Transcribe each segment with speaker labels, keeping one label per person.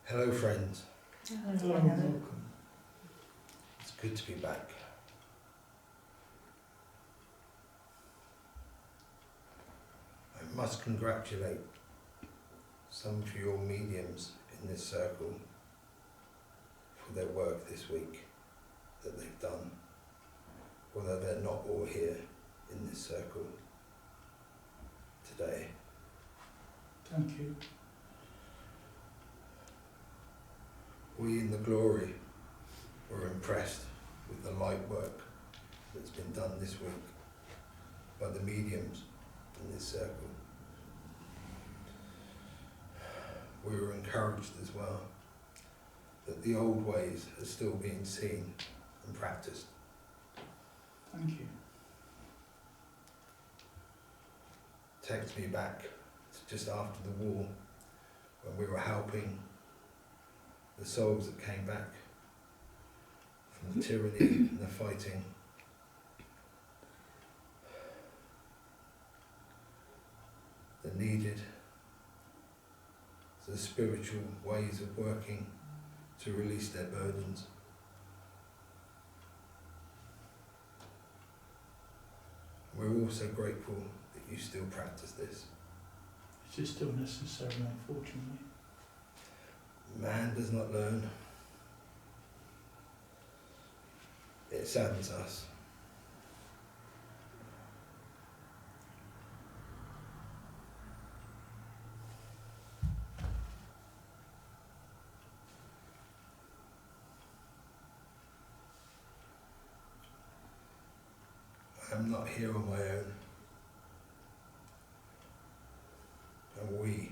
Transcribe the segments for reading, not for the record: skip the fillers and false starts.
Speaker 1: Hello friends,
Speaker 2: Hello, welcome.
Speaker 1: it's good to be back. I must congratulate some of your mediums in this circle for their work this week that they've done, although they're not all here in this circle today.
Speaker 2: Thank you.
Speaker 1: We in the glory were impressed with the light work that's been done this week by the mediums in this circle. We were encouraged as well that the old ways are still being seen and practiced.
Speaker 2: Thank you.
Speaker 1: Takes me back to just after the war when we were helping the souls that came back from the tyranny and the fighting. That needed the spiritual ways of working to release their burdens. We're also grateful that you still practice this.
Speaker 2: It is still necessary, unfortunately.
Speaker 1: Man does not learn. It saddens us. I'm not here on my own. And we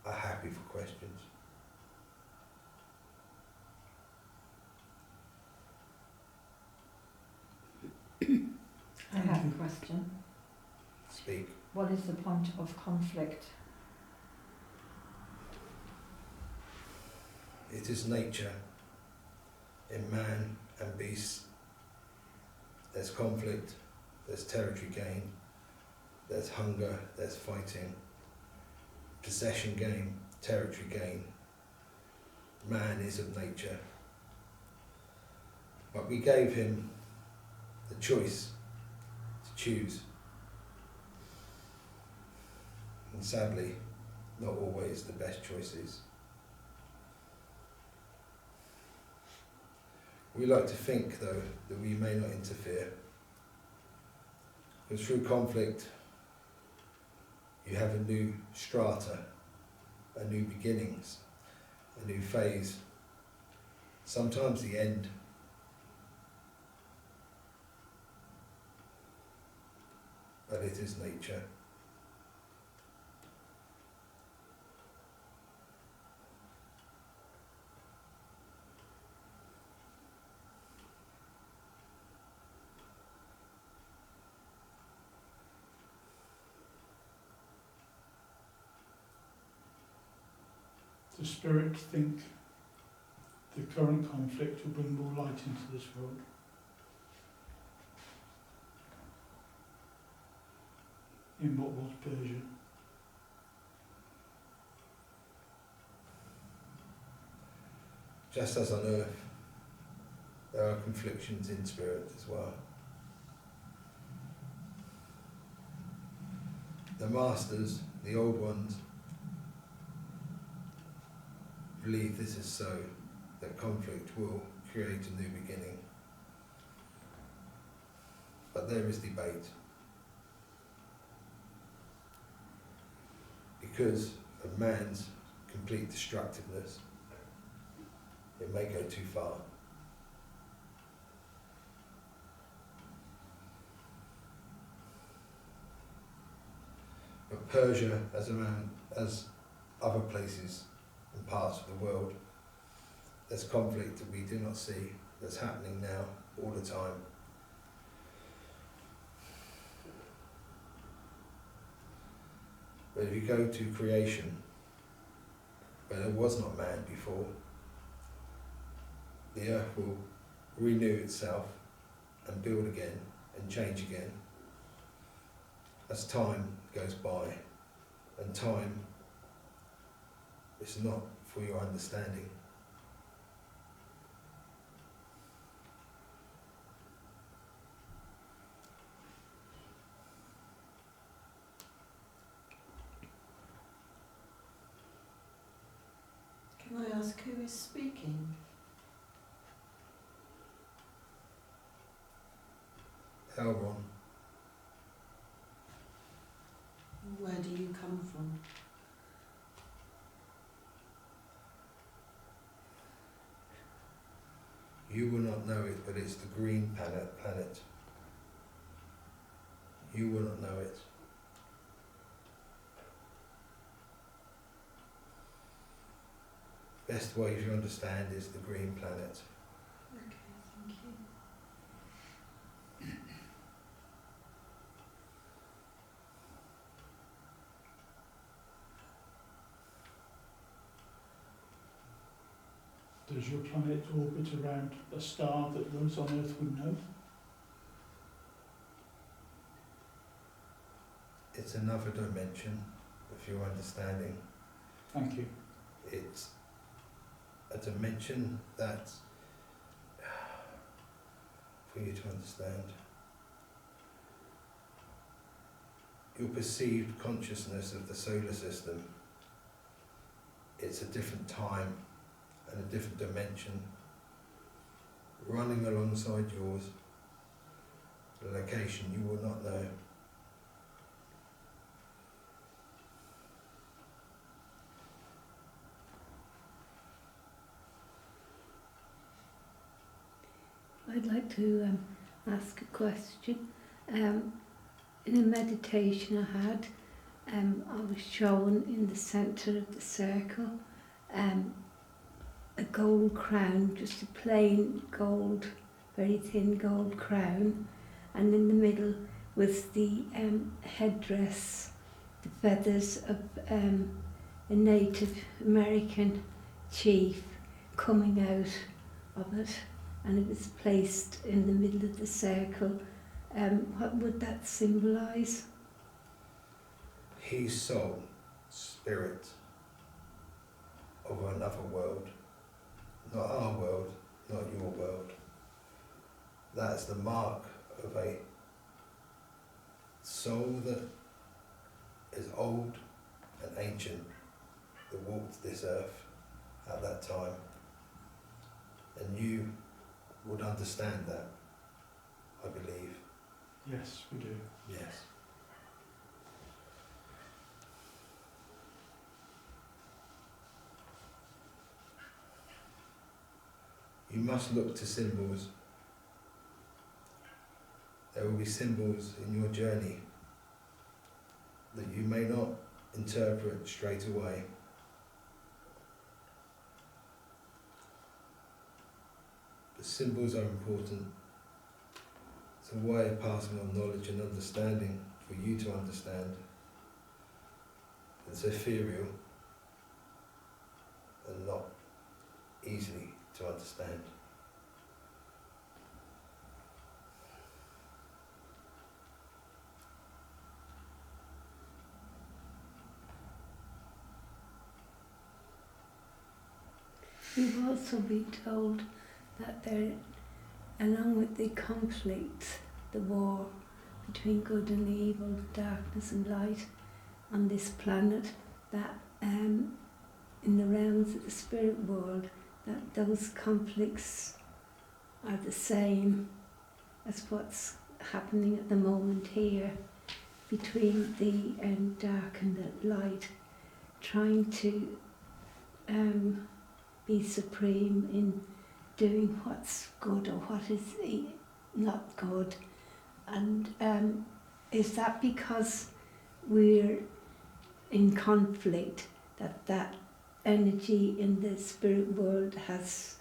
Speaker 1: are happy for questions.
Speaker 3: I have a question.
Speaker 1: Speak.
Speaker 3: What is the point of conflict?
Speaker 1: It is nature in man and beast. There's conflict, there's territory gain, there's hunger, there's fighting, possession gain, territory gain. Man is of nature. But we gave him the choice to choose. And sadly, not always the best choices. We like to think, though, that we may not interfere. Because through conflict, you have a new strata, a new beginnings, a new phase, sometimes the end. But it is nature.
Speaker 2: The spirit think the current conflict will bring more light into this world. In what was Persia.
Speaker 1: Just as on earth, there are conflictions in spirit as well. The masters, the old ones, believe this is so, that conflict will create a new beginning. But there is debate. Because of man's complete destructiveness, it may go too far. But Persia, as other places and parts of the world, there's conflict that we do not see, that's happening now all the time. But if you go to creation, where there was not man before, the earth will renew itself and build again and change again as time goes by. And time is not for your understanding.
Speaker 4: Can I ask who is speaking?
Speaker 1: Elron,
Speaker 4: Where do you come from?
Speaker 1: you will not know it, but it's the green planet. You will not know it. Best way to understand is the green planet.
Speaker 4: Okay, thank you.
Speaker 2: Does your planet orbit around a star that those on Earth would know?
Speaker 1: It's another dimension of your understanding.
Speaker 2: Thank you.
Speaker 1: It's a dimension that's for you to understand. Your perceived consciousness of the solar system, it's a different time and a different dimension running alongside yours, the location you will not know.
Speaker 5: I'd like to ask a question. In a meditation I had, I was shown in the centre of the circle a gold crown, just a plain gold, very thin gold crown, and in the middle was the headdress, the feathers of a Native American chief coming out of it, and it was placed in the middle of the circle. What would that symbolise?
Speaker 1: His soul, spirit of another world, not our world, not your world. That's the mark of a soul that is old and ancient, that walked this earth at that time. And you would understand that, I believe.
Speaker 2: Yes, we do.
Speaker 1: Yes. You must look to symbols. There will be symbols in your journey that you may not interpret straight away. But symbols are important. It's a way of passing on knowledge and understanding for you to understand. It's ethereal and not easily to understand.
Speaker 5: We've also been told that there, along with the conflict, the war between good and evil, darkness and light on this planet, that in the realms of the spirit world, that those conflicts are the same as what's happening at the moment here between the dark and the light, trying to be supreme in doing what's good or what is not good. And is that because we're in conflict that energy in the spirit world has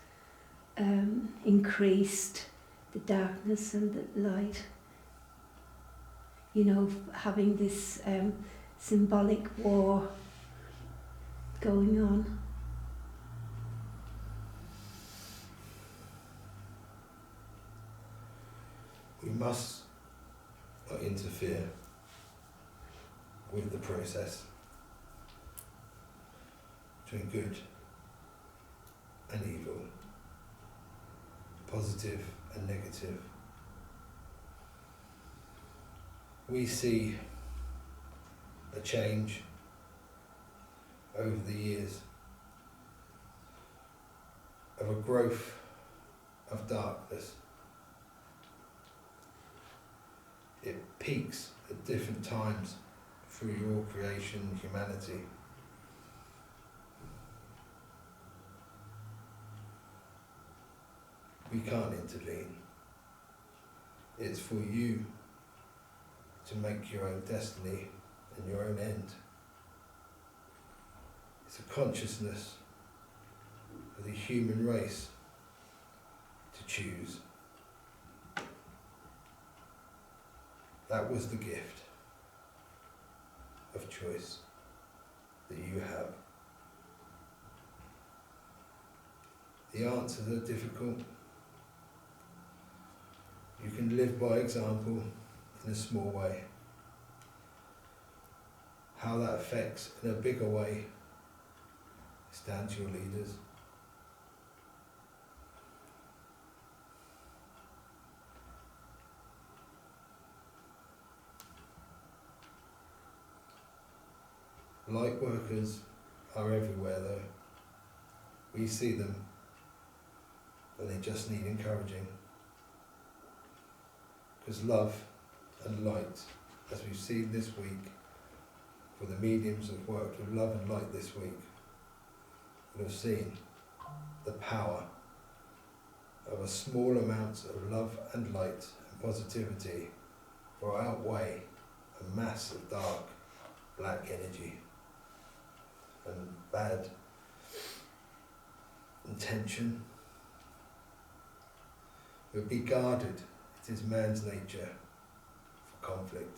Speaker 5: increased the darkness and the light? You know, having this symbolic war going on.
Speaker 1: We must not interfere with the process between good and evil, positive and negative. We see a change over the years of a growth of darkness. It peaks at different times through your creation, humanity. We can't intervene. It's for you to make your own destiny and your own end. It's a consciousness of the human race to choose. That was the gift of choice that you have. The answers are difficult. You can live by example in a small way. How that affects in a bigger way is down to your leaders. Light workers are everywhere though. We see them, and they just need encouraging. Because love and light, as we've seen this week, for the mediums who've worked with love and light this week, will have seen the power of a small amount of love and light and positivity will outweigh a mass of dark, black energy and bad intention. It will be guarded. It is man's nature for conflict.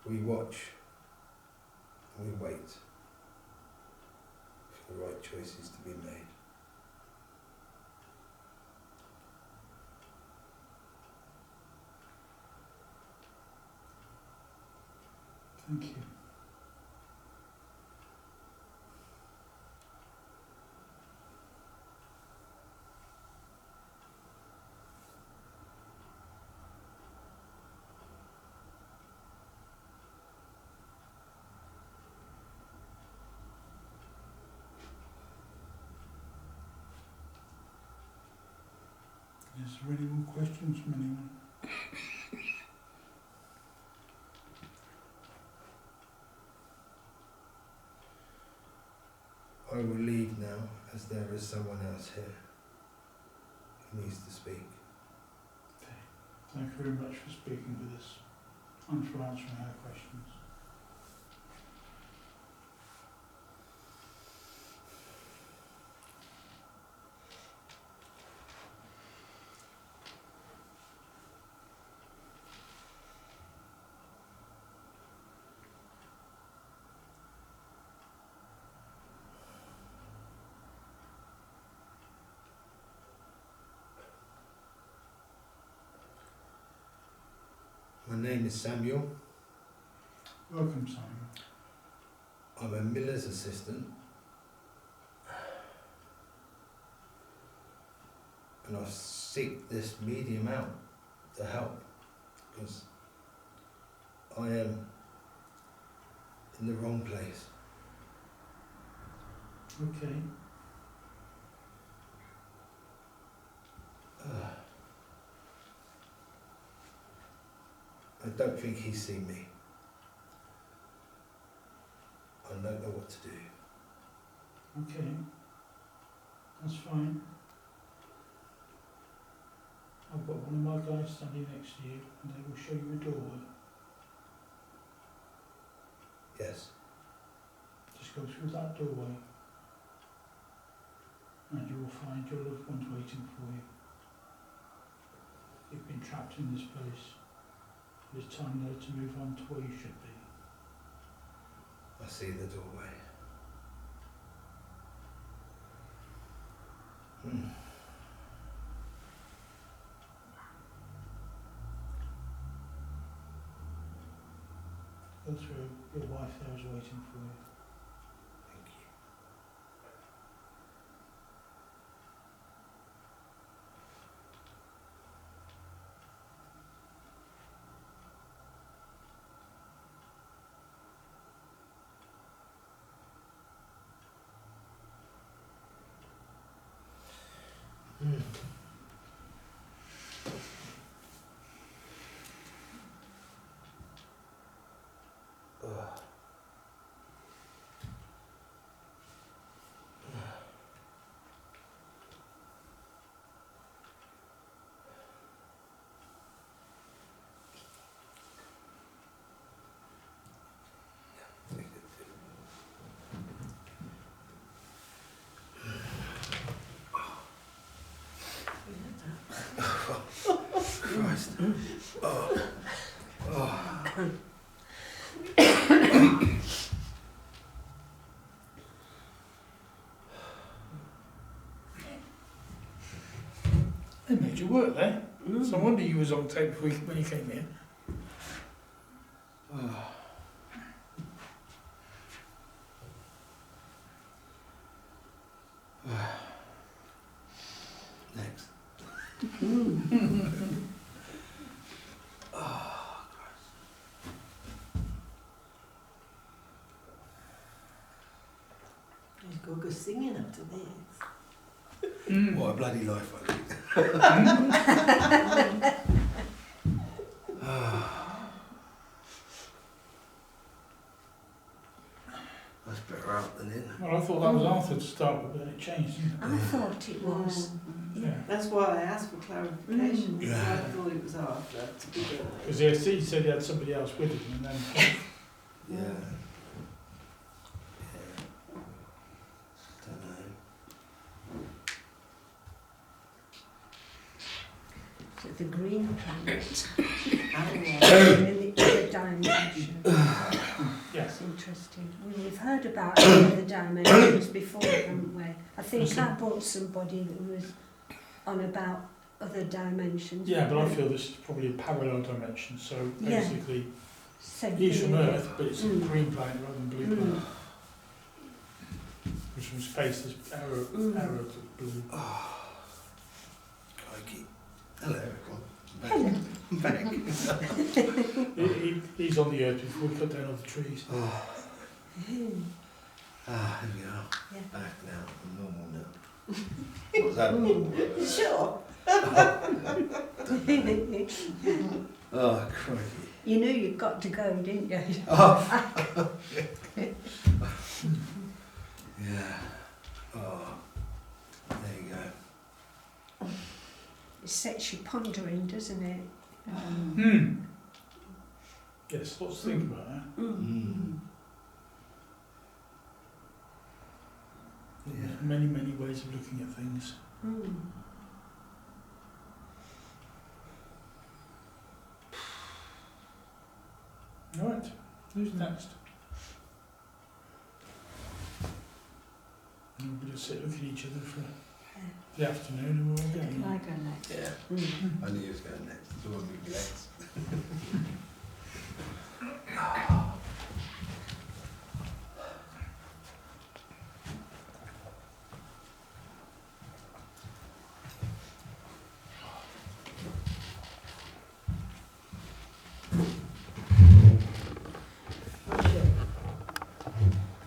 Speaker 1: We watch and we wait for the right choices to be made.
Speaker 2: Thank you. Is there any more questions from anyone?
Speaker 1: I will leave now, as there is someone else here who needs to speak.
Speaker 2: Thank you very much for speaking with us and for answering our questions.
Speaker 1: My name is Samuel.
Speaker 2: Welcome, Simon.
Speaker 1: I'm a miller's assistant. And I seek this medium out to help because I am in the wrong place.
Speaker 2: Okay.
Speaker 1: I don't think he's seen me. I don't know what to do.
Speaker 2: Okay. That's fine. I've got one of my guys standing next to you and they will show you a doorway.
Speaker 1: Yes.
Speaker 2: Just go through that doorway and you will find your loved ones waiting for you. You've been trapped in this place. It's time now to move on to where you should be.
Speaker 1: I see the doorway.
Speaker 2: Go through. Your wife there is waiting for you.
Speaker 1: Oh. Oh.
Speaker 2: They made you work there.
Speaker 5: Mm.
Speaker 2: So I wonder you was on tape when you came here.
Speaker 1: Oh. Next. Oh,
Speaker 4: You've got to go singing after this.
Speaker 2: Mm.
Speaker 1: what a bloody life I lead. That's better out than in.
Speaker 2: Well, I thought that was Arthur to start with, but then it changed, didn't it?
Speaker 5: I thought it was.
Speaker 2: Yeah.
Speaker 4: That's why I asked for clarification, because
Speaker 1: Yeah.
Speaker 4: I thought it was after to begin with.
Speaker 2: Because he said he had somebody else with him, and then
Speaker 1: Yeah. Don't know.
Speaker 5: So the green planet
Speaker 4: Oh,
Speaker 5: in the other dimension.
Speaker 2: yes.
Speaker 5: That's interesting. We've heard about the other dimensions before, haven't we? I think
Speaker 2: Listen.
Speaker 5: I brought somebody that was on about other dimensions.
Speaker 2: Yeah, but I feel this is probably a parallel dimension. So
Speaker 5: Yeah.
Speaker 2: basically,
Speaker 5: Same
Speaker 2: he's
Speaker 5: thing
Speaker 2: from
Speaker 5: again.
Speaker 2: Earth, but it's a
Speaker 5: Mm.
Speaker 2: green planet rather than blue
Speaker 5: Mm.
Speaker 2: planet. Which from space is arrow to blue.
Speaker 1: Oh. Crikey. Hello, everyone.
Speaker 5: Hello.
Speaker 1: I'm back.
Speaker 2: He's on the Earth before we cut down all the trees.
Speaker 1: Oh.
Speaker 5: Mm.
Speaker 1: Ah, here we are.
Speaker 5: Yeah.
Speaker 1: Back now. I'm normal now. What was that?
Speaker 4: You sure?
Speaker 1: Oh, crikey.
Speaker 5: You knew you'd got to go, didn't you?
Speaker 1: Oh. Yeah. Oh. There you go.
Speaker 5: It sets you pondering, doesn't it?
Speaker 2: Yes, lots to think about that.
Speaker 1: Mm. Yeah.
Speaker 2: There's many, many ways of looking at things.
Speaker 5: Mm.
Speaker 2: Alright, who's next? And we'll just sit looking at each other for the afternoon and we're all
Speaker 3: Can
Speaker 2: going.
Speaker 3: I go next?
Speaker 1: Yeah.
Speaker 5: Mm.
Speaker 1: I knew you was going next. It's all moving next.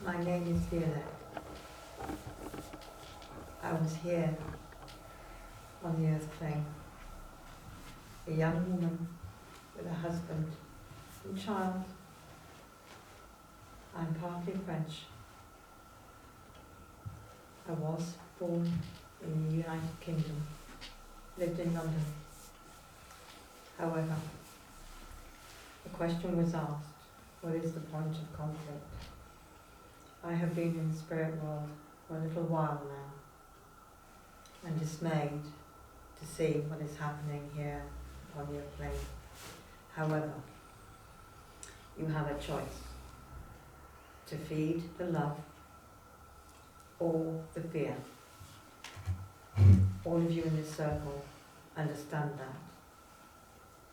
Speaker 6: My name is Violet. I was here on the earth plane, a young woman with a husband and child. I'm partly French. I was born in the United Kingdom, lived in London. However, the question was asked, what is the point of conflict? I have been in the spirit world for a little while now, and dismayed to see what is happening here on your plane. However, you have a choice to feed the love or the fear. All of you in this circle understand that,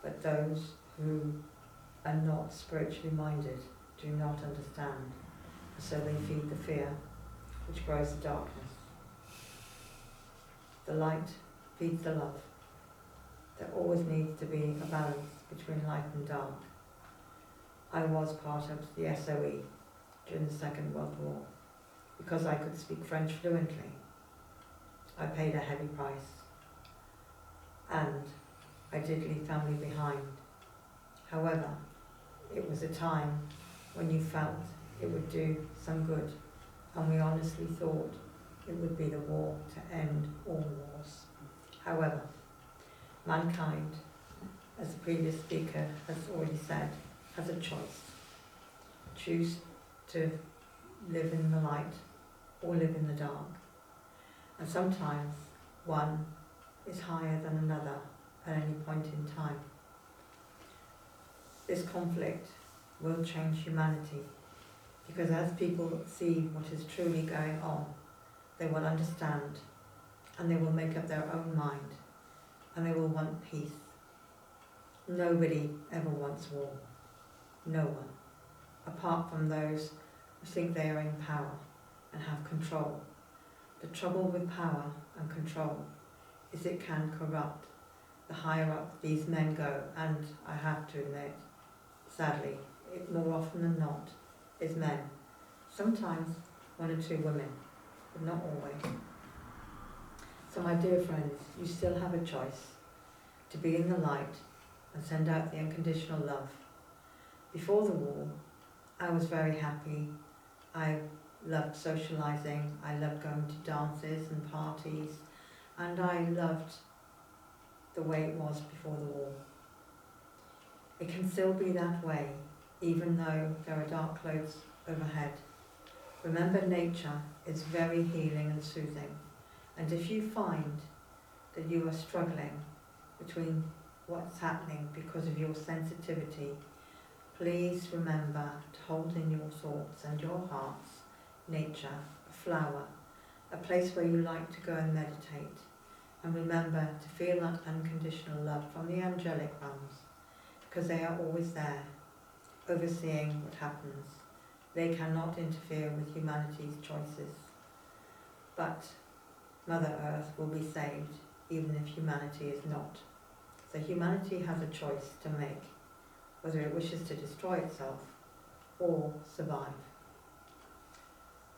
Speaker 6: but those who are not spiritually minded do not understand. So they feed the fear, which grows the darkness. The light feeds the love. There always needs to be a balance between light and dark. I was part of the SOE during the Second World War. Because I could speak French fluently, I paid a heavy price. And I did leave family behind. However, it was a time when you felt it would do some good, and we honestly thought it would be the war to end all wars. However, mankind, as the previous speaker has already said, has a choice. Choose to live in the light or live in the dark. And sometimes one is higher than another at any point in time. this conflict will change humanity, because as people see what is truly going on, they will understand, and they will make up their own mind, and they will want peace. Nobody ever wants war. No one. Apart from those who think they are in power and have control. The trouble with power and control is it can corrupt. The higher up these men go, and I have to admit, sadly, it more often than not is men. Sometimes 1 or 2 women, but not always. So my dear friends, you still have a choice to be in the light and send out the unconditional love. Before the war, I was very happy. I loved socialising, I loved going to dances and parties, and I loved the way it was before the war. It can still be that way, even though there are dark clouds overhead. Remember, nature is very healing and soothing, and if you find that you are struggling between what's happening because of your sensitivity, please remember to hold in your thoughts and your hearts nature, a flower, a place where you like to go and meditate, and remember to feel that unconditional love from the angelic realms, because they are always there, overseeing what happens. They cannot interfere with humanity's choices, but Mother Earth will be saved even if humanity is not. So humanity has a choice to make, whether it wishes to destroy itself or survive.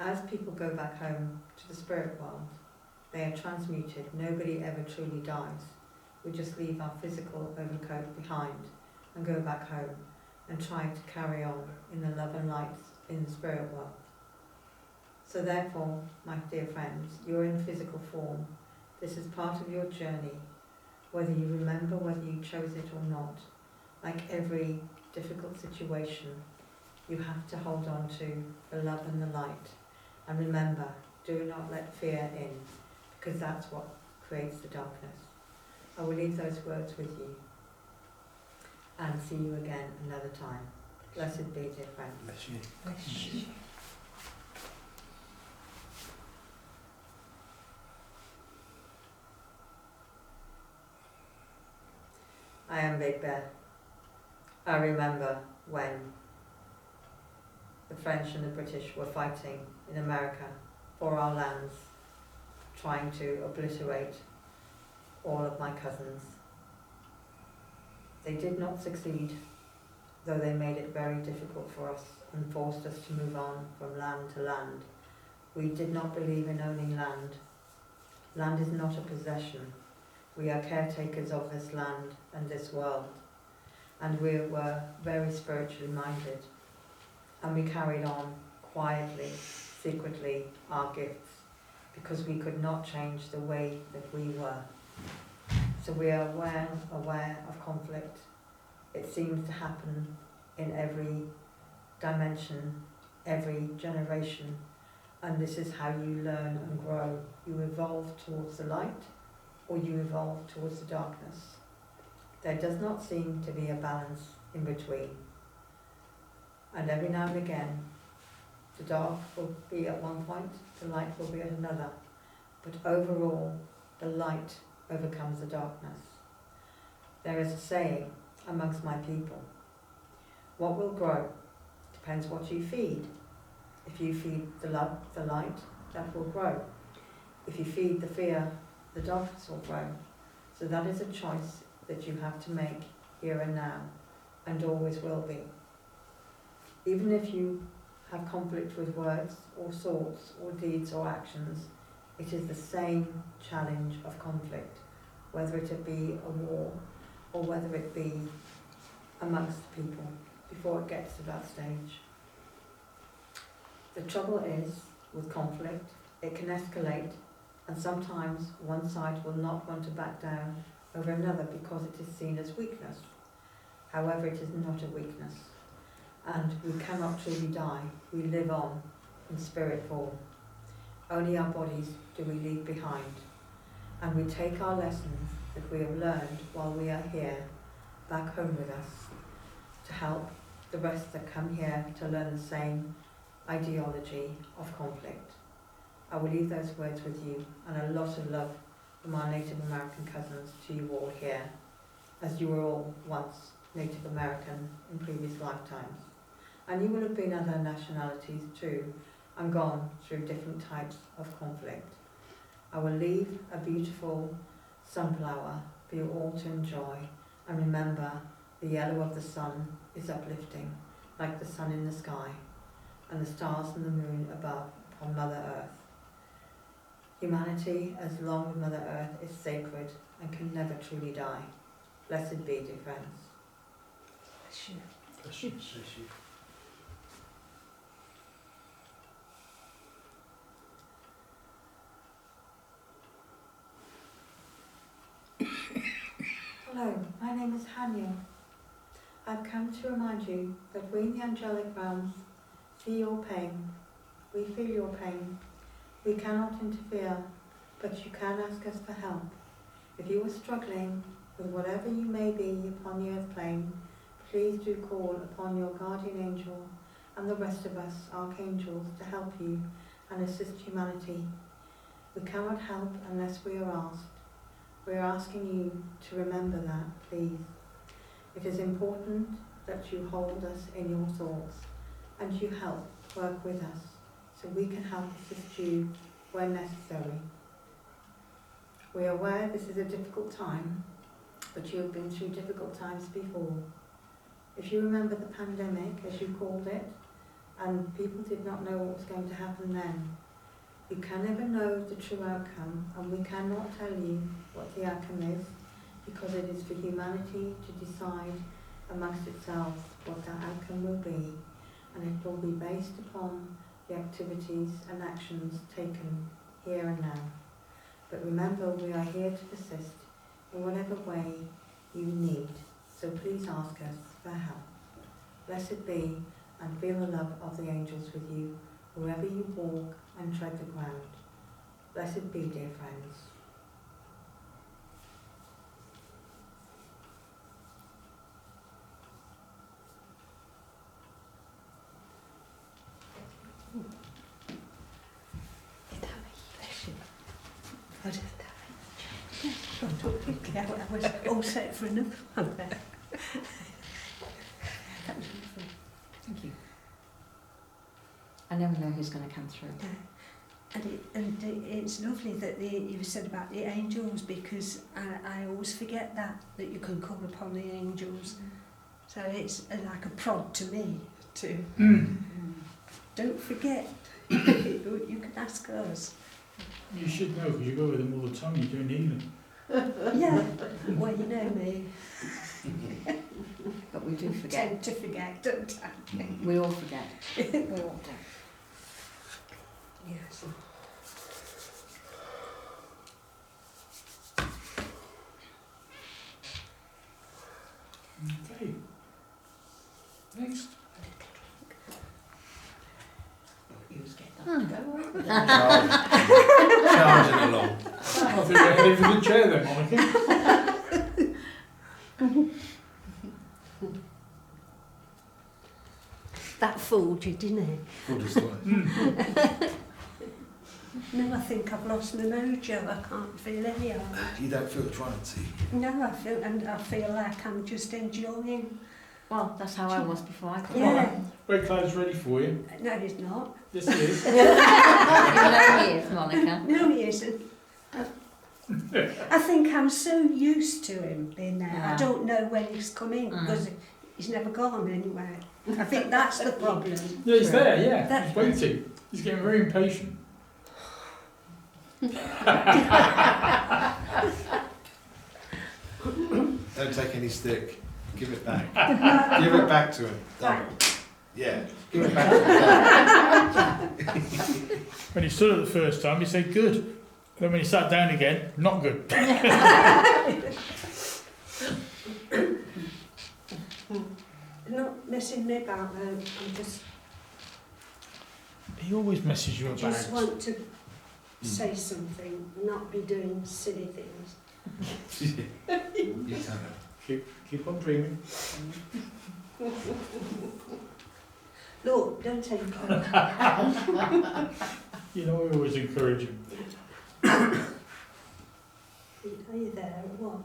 Speaker 6: As people go back home to the spirit world, they are transmuted. Nobody ever truly dies. We just leave our physical overcoat behind and go back home and try to carry on in the love and light in the spirit world. So therefore, my dear friends, you're in physical form. This is part of your journey, whether you remember whether you chose it or not. Like every difficult situation, you have to hold on to the love and the light. And remember, do not let fear in, because that's what creates the darkness. I will leave those words with you, and see you again another time. Blessed be, dear friends.
Speaker 1: Bless you.
Speaker 3: Bless you.
Speaker 6: I am Big Bear. I remember when the French and the British were fighting in America for our lands, trying to obliterate all of my cousins. They did not succeed, though they made it very difficult for us and forced us to move on from land to land. We did not believe in owning land. Land is not a possession. We are caretakers of this land and this world. And we were very spiritually minded. And we carried on quietly, secretly, our gifts, because we could not change the way that we were. So we are aware of conflict. It seems to happen in every dimension, every generation, and this is how you learn and grow. You evolve towards the light, or you evolve towards the darkness. There does not seem to be a balance in between. And every now and again, the dark will be at one point, the light will be at another. But overall, the light overcomes the darkness. There is a saying amongst my people, what will grow depends what you feed. If you feed the love, the light, that will grow. If you feed the fear, the darkness will grow. So that is a choice that you have to make here and now, and always will be. Even if you have conflict with words or thoughts or deeds or actions, it is the same challenge of conflict, whether it be a war or whether it be amongst people, before it gets to that stage. The trouble is, with conflict, it can escalate, and sometimes one side will not want to back down over another because it is seen as weakness. However, it is not a weakness, and we cannot truly die. We live on in spirit form. Only our bodies do we leave behind, and we take our lessons that we have learned while we are here back home with us, to help the rest that come here to learn the same ideology of conflict. I will leave those words with you, and a lot of love from our Native American cousins to you all here, as you were all once Native American in previous lifetimes. And you will have been other nationalities too, and gone through different types of conflict. I will leave a beautiful sunflower for you all to enjoy, and remember the yellow of the sun is uplifting, like the sun in the sky, and the stars and the moon above upon Mother Earth. Humanity, as long as Mother Earth, is sacred and can never truly die. Blessed be, dear friends.
Speaker 5: Bless you.
Speaker 2: Bless you. Bless you.
Speaker 6: Hello, my name is Hanya. I've come to remind you that we in the angelic realms see your pain. We feel your pain. We cannot interfere, but you can ask us for help. If you are struggling with whatever you may be upon the earth plane, please do call upon your guardian angel and the rest of us, archangels, to help you and assist humanity. We cannot help unless we are asked. We are asking you to remember that, please. It is important that you hold us in your thoughts and you help work with us so we can help assist you when necessary. We are aware this is a difficult time, but you have been through difficult times before. If you remember the pandemic, as you called it, and people did not know what was going to happen then, you can never know the true outcome, and we cannot tell you what the outcome is, because it is for humanity to decide amongst itself what that outcome will be, and it will be based upon the activities and actions taken here and now. But remember, we are here to assist in whatever way you need, so please ask us for help. Blessed be, and feel the love of the angels with you, wherever you walk and tread the ground. Blessed be, dear friends.
Speaker 5: I was all set for another one there. That was wonderful. Thank you.
Speaker 3: I never know who's going to come through.
Speaker 5: And it's lovely that you said about the angels, because I always forget that you can call upon the angels. So it's like a prod to me to don't forget. You can ask us.
Speaker 2: You should know, because you go with them all the time, you're doing healing.
Speaker 5: Yeah, well, you know me.
Speaker 3: But we do forget.
Speaker 5: Tend to forget, don't I?
Speaker 3: We all forget. We all do.
Speaker 5: Yes.
Speaker 2: Okay. Next.
Speaker 5: You was getting
Speaker 1: Charging along.
Speaker 2: I think we're heading for the chair then, Monica.
Speaker 5: That fooled you, didn't it?
Speaker 1: Full display.
Speaker 5: No, I think I've lost my mojo. I can't feel any of it.
Speaker 1: You don't feel trying to.
Speaker 5: No, I feel like I'm just enjoying.
Speaker 3: Well, that's how I was before I got
Speaker 5: Yeah.
Speaker 2: Red cloud's ready for you.
Speaker 5: No, he's not.
Speaker 2: Yes, it is.
Speaker 3: You know he is, Monica.
Speaker 5: No, he isn't. I think I'm so used to him being there.
Speaker 3: Yeah.
Speaker 5: I don't know when he's coming because he's never gone anywhere. I think that's the problem.
Speaker 2: Yeah, he's there, yeah.
Speaker 5: That-
Speaker 2: He's waiting. He's getting very impatient.
Speaker 1: Don't take any stick. Give it back. Give it back to him. Double. Yeah. Give it back to him.
Speaker 2: When he stood it the first time, he said good. Then when he sat down again, not good.
Speaker 5: Not messing me about though. I'm just,
Speaker 2: He always messes you
Speaker 5: I
Speaker 2: about.
Speaker 5: just want to say something, not be doing silly things.
Speaker 1: You tell him.
Speaker 2: Keep on dreaming.
Speaker 4: Look, don't take it.
Speaker 2: You know, we always encourage him.
Speaker 4: Are you there or what?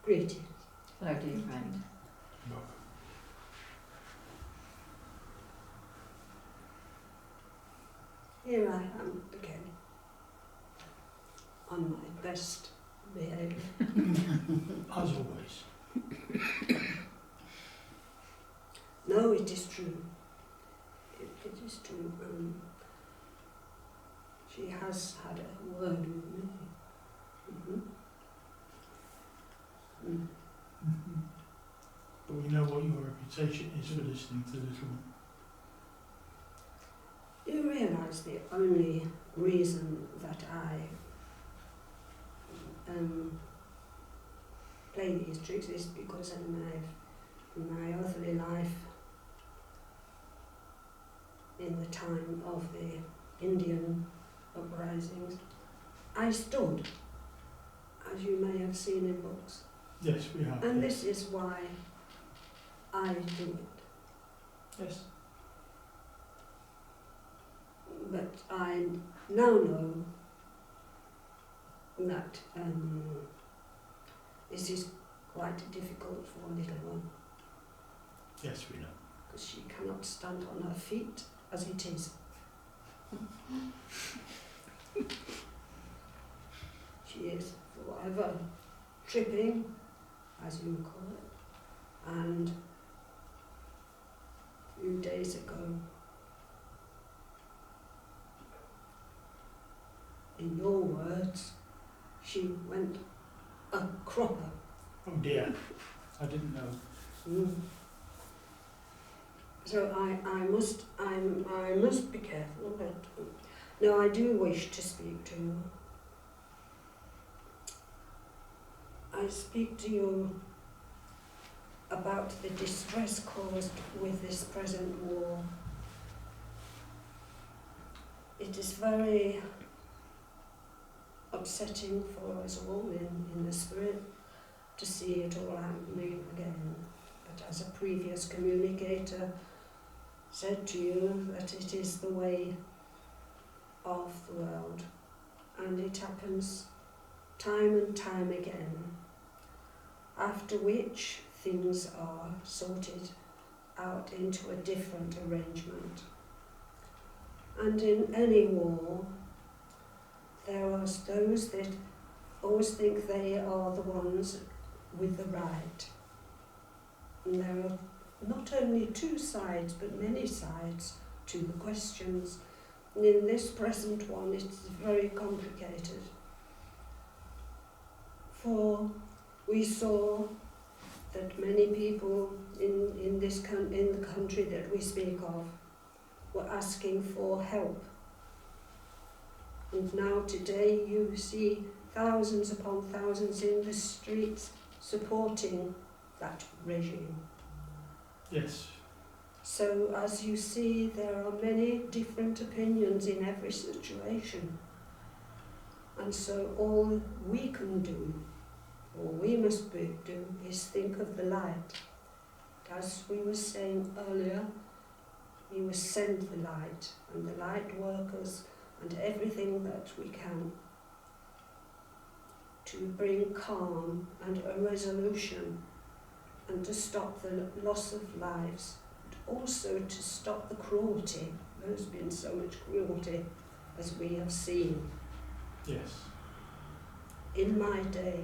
Speaker 4: Greetings.
Speaker 3: Hello, dear friend.
Speaker 4: Here I am again, on my best behaviour.
Speaker 2: As always.
Speaker 4: No, it is true. It is true. She has had a word with me.
Speaker 2: But we know what your reputation is for listening to this one.
Speaker 4: Do you realise the only reason that I play these tricks is because in my earthly life, in the time of the Indian uprisings, I stood, as you may have seen in books.
Speaker 2: Yes, we have.
Speaker 4: And this is why I do it.
Speaker 2: Yes.
Speaker 4: But I now know that this is quite difficult for a little one,
Speaker 2: Yes, we know.
Speaker 4: because she cannot stand on her feet as it is. She is forever tripping, as you call it, and a few days ago, in your words, she went a cropper.
Speaker 2: Oh dear, I didn't know.
Speaker 4: So I must be careful, but no, I do wish to speak to you. I speak to you about the distress caused with this present war. It is very upsetting for us all in the spirit to see it all happening again. But as a previous communicator said to you, that it is the way of the world, and it happens time and time again, after which things are sorted out into a different arrangement. And in any war, there are those that always think they are the ones with the right. And there are not only two sides, but many sides to the questions. And in this present one, it's very complicated. For we saw that many people in the country that we speak of were asking for help. And now today you see thousands upon thousands in the streets supporting that regime.
Speaker 2: Yes.
Speaker 4: So as you see, there are many different opinions in every situation. And so all we can do, or we must do, is think of the light. As we were saying earlier, we will send the light, and the light workers, and everything that we can to bring calm and a resolution, and to stop the loss of lives, also to stop the cruelty. There's been so much cruelty, as we have seen
Speaker 2: Yes.
Speaker 4: in my day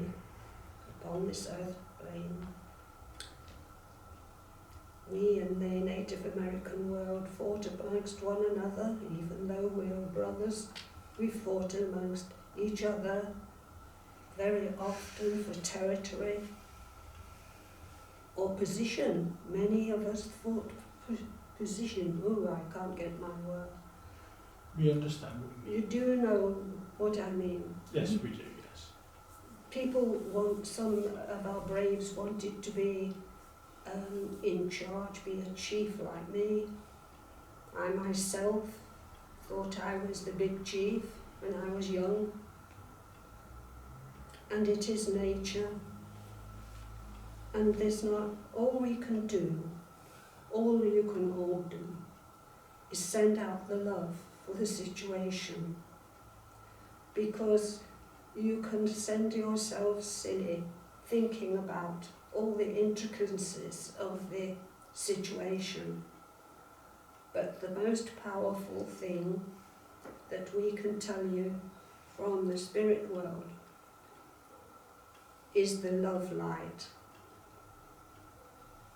Speaker 4: upon this earth plane. We in the Native American world fought amongst one another, even though we were brothers. We fought amongst each other very often for territory or position. Many of us fought for position. Oh, I can't get my word.
Speaker 2: We understand what you
Speaker 4: You
Speaker 2: mean.
Speaker 4: do know what I mean.
Speaker 2: Yes, we do, yes.
Speaker 4: People some of our braves wanted to be in charge, be a chief like me. I myself thought I was the big chief when I was young. And it is nature. And there's not, all we can do, all you can all do, is send out the love for the situation. Because you can send yourself silly thinking about all the intricacies of the situation. But the most powerful thing that we can tell you from the spirit world is the love light.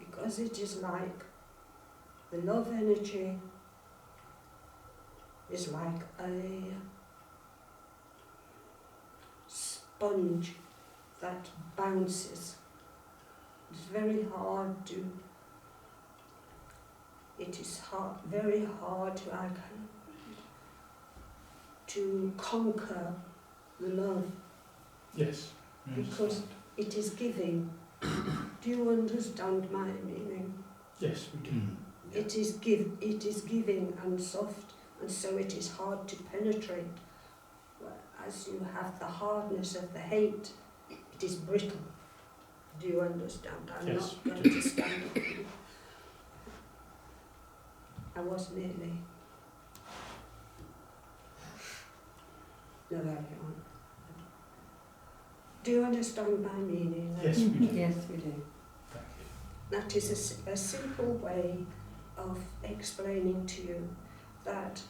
Speaker 4: Because it is like the love energy is like a sponge that bounces. It's very hard to, it is very hard to conquer the love,
Speaker 2: Yes, we
Speaker 4: because
Speaker 2: understand.
Speaker 4: it is giving. Do you understand my meaning?
Speaker 2: Yes, we do.
Speaker 4: It is giving and soft, and so it is hard to penetrate. As you have the hardness of the hate, it is brittle. Do you understand? I'm
Speaker 2: Yes,
Speaker 4: not going to stand up. I was nearly. No, there you are. Do you understand my meaning?
Speaker 2: Yes, we do.
Speaker 3: Yes, we do.
Speaker 2: Thank you.
Speaker 4: That is a simple way of explaining to you that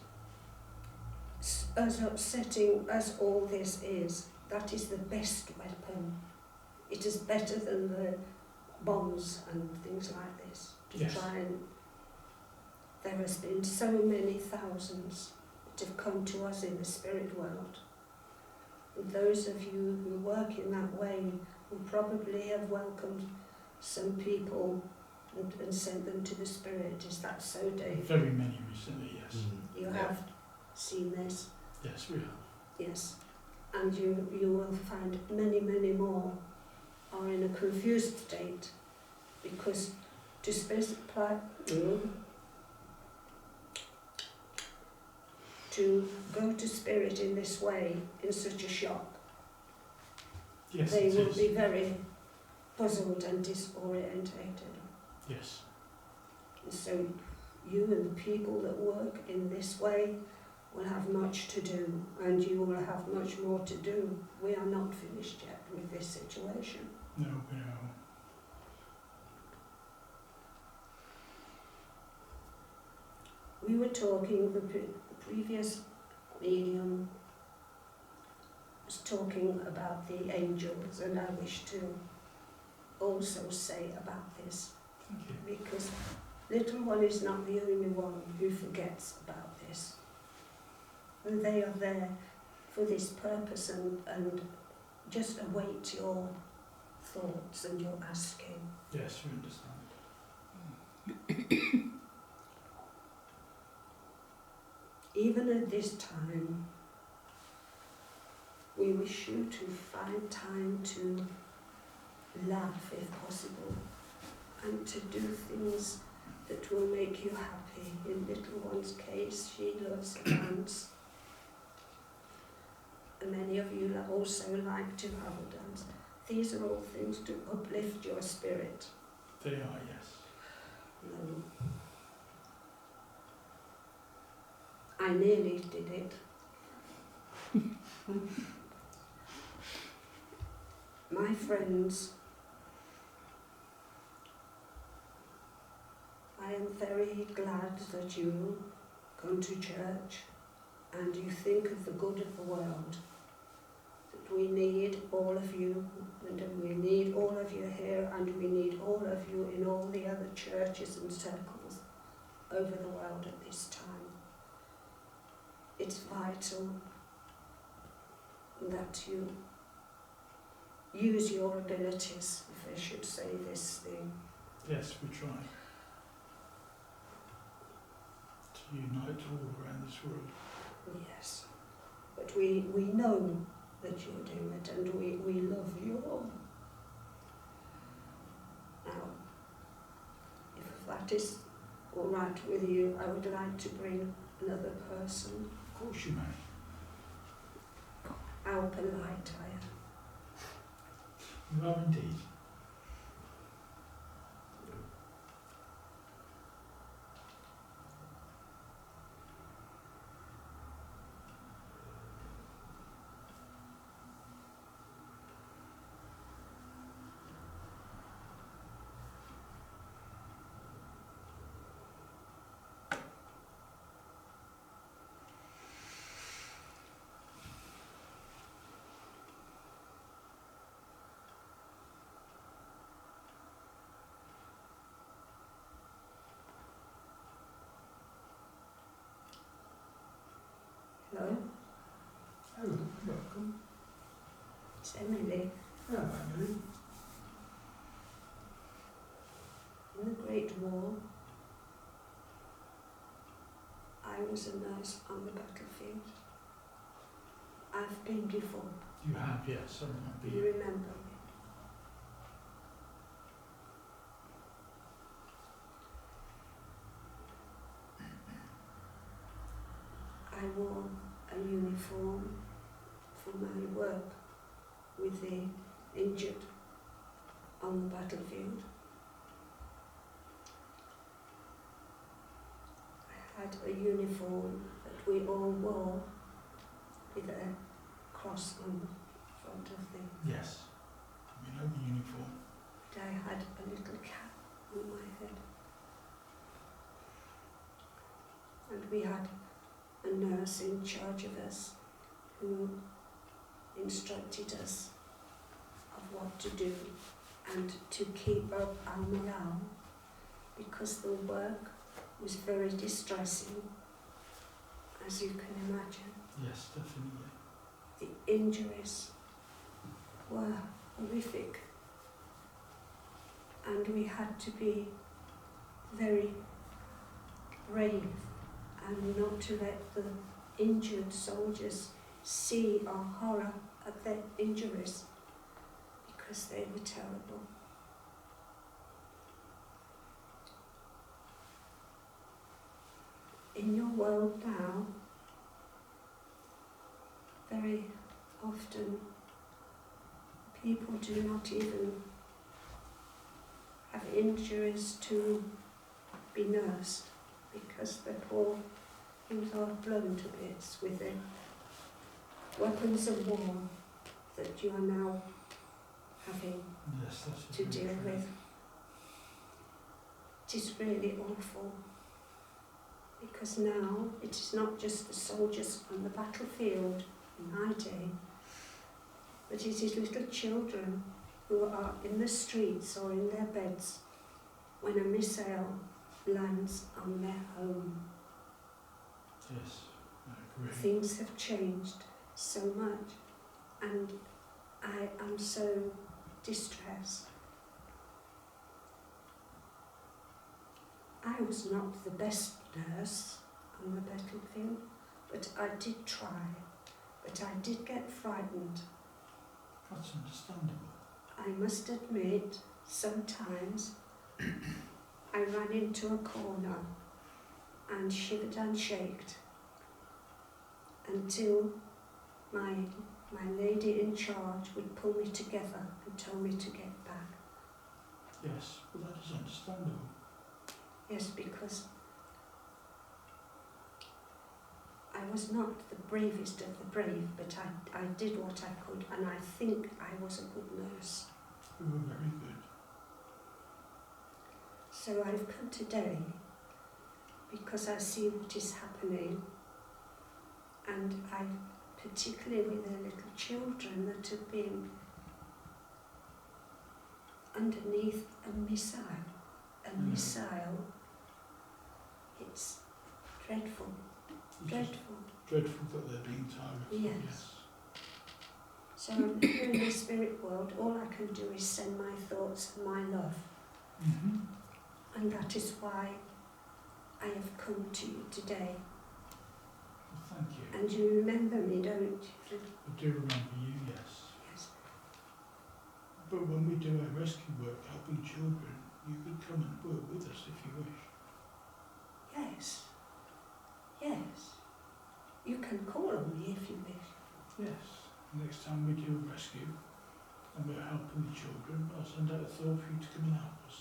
Speaker 4: as upsetting as all this is, that is the best weapon. It is better than the bombs and things like this. To
Speaker 2: Yes.
Speaker 4: try and, there has been so many thousands that have come to us in the spirit world. And those of you who work in that way will probably have welcomed some people and sent them to the spirit. Is that so, Dave?
Speaker 2: Very many recently, yes.
Speaker 4: You have seen this?
Speaker 2: Yes, we have.
Speaker 4: Yes. And you will find many, many more are in a confused state, because to specify, to go to spirit in this way, in such a shock,
Speaker 2: Yes,
Speaker 4: they
Speaker 2: it
Speaker 4: will
Speaker 2: is.
Speaker 4: be very puzzled and disorientated.
Speaker 2: Yes.
Speaker 4: And so you and the people that work in this way will have much to do, and you will have much more to do. We are not finished yet with this situation.
Speaker 2: No, we know.
Speaker 4: We were talking, the previous medium was talking about the angels, and I wish to also say about this,
Speaker 2: Thank you.
Speaker 4: because little one is not the only one who forgets about this. And they are there for this purpose, and just await your thoughts and your asking.
Speaker 2: Yes, we understand.
Speaker 4: Even at this time, we wish you to find time to laugh if possible, and to do things that will make you happy. In little one's case, she loves to dance. And many of you also like to have a dance. These are all things to uplift your spirit.
Speaker 2: They are, yes.
Speaker 4: No. I nearly did it. My friends, I am very glad that you go to church and you think of the good of the world. That we need all of you, and we need all of you here, and we need all of you in all the other churches and circles over the world at this time. It's vital that you use your abilities, if I should say this thing.
Speaker 2: Yes, we try to unite all around this world.
Speaker 4: Yes. But we know that you're doing it, and we love you all. Now, if that is all right with you, I would like to bring another person.
Speaker 2: Of course you may.
Speaker 4: How polite I am.
Speaker 2: You are indeed.
Speaker 4: Hello,
Speaker 2: Hello, welcome.
Speaker 4: it's Emily.
Speaker 2: Hello, Emily.
Speaker 4: In the Great War, I was a nurse on the battlefield. I've been before.
Speaker 2: You have, yes, I
Speaker 4: Do
Speaker 2: remember
Speaker 4: you
Speaker 2: you.
Speaker 4: remember me? I wore a uniform for my work with the injured on the battlefield. I had a uniform that we all wore with a cross on the front of the...
Speaker 2: Yes, we know the uniform.
Speaker 4: But I had a little cap on my head. And we had a nurse in charge of us who instructed us of what to do and to keep up our morale, because the work was very distressing, as you can imagine.
Speaker 2: Yes, definitely.
Speaker 4: The injuries were horrific, and we had to be very brave and not to let the injured soldiers see our horror at their injuries, because they were terrible. In your world now, very often people do not even have injuries to be nursed, because the poor things are blown to bits with the weapons of war that you are now having
Speaker 2: Yes, that's
Speaker 4: to
Speaker 2: very
Speaker 4: deal
Speaker 2: true.
Speaker 4: with. It is really awful, because now it is not just the soldiers on the battlefield in my day, but it is little children who are in the streets or in their beds when a missile lands on their home.
Speaker 2: Yes, I agree.
Speaker 4: Things have changed so much, and I am so distressed. I was not the best nurse on the battlefield, but I did try. But I did get frightened.
Speaker 2: That's understandable.
Speaker 4: I must admit, sometimes I ran into a corner and shivered and shaked until my lady in charge would pull me together and tell me to get back.
Speaker 2: Yes, well that is understandable.
Speaker 4: Yes, because I was not the bravest of the brave, but I did what I could, and I think I was a good nurse.
Speaker 2: You were very good.
Speaker 4: So I've come today because I see what is happening, and I, particularly with the little children that have been underneath a missile, it's dreadful,
Speaker 2: It's
Speaker 4: dreadful.
Speaker 2: dreadful that they're being targeted.
Speaker 4: Yes. So I'm here in the spirit world, all I can do is send my thoughts and my love.
Speaker 2: Mm-hmm.
Speaker 4: And that is why I have come to you today.
Speaker 2: Well, thank you.
Speaker 4: And you remember me, don't you?
Speaker 2: I do remember you, yes.
Speaker 4: Yes.
Speaker 2: But when we do our rescue work, helping children, you could come and work with us if you wish.
Speaker 4: Yes. Yes. You can call on me if you wish.
Speaker 2: Yes. Next time we do a rescue and we're helping the children, I'll send out a thought for you to come and help us.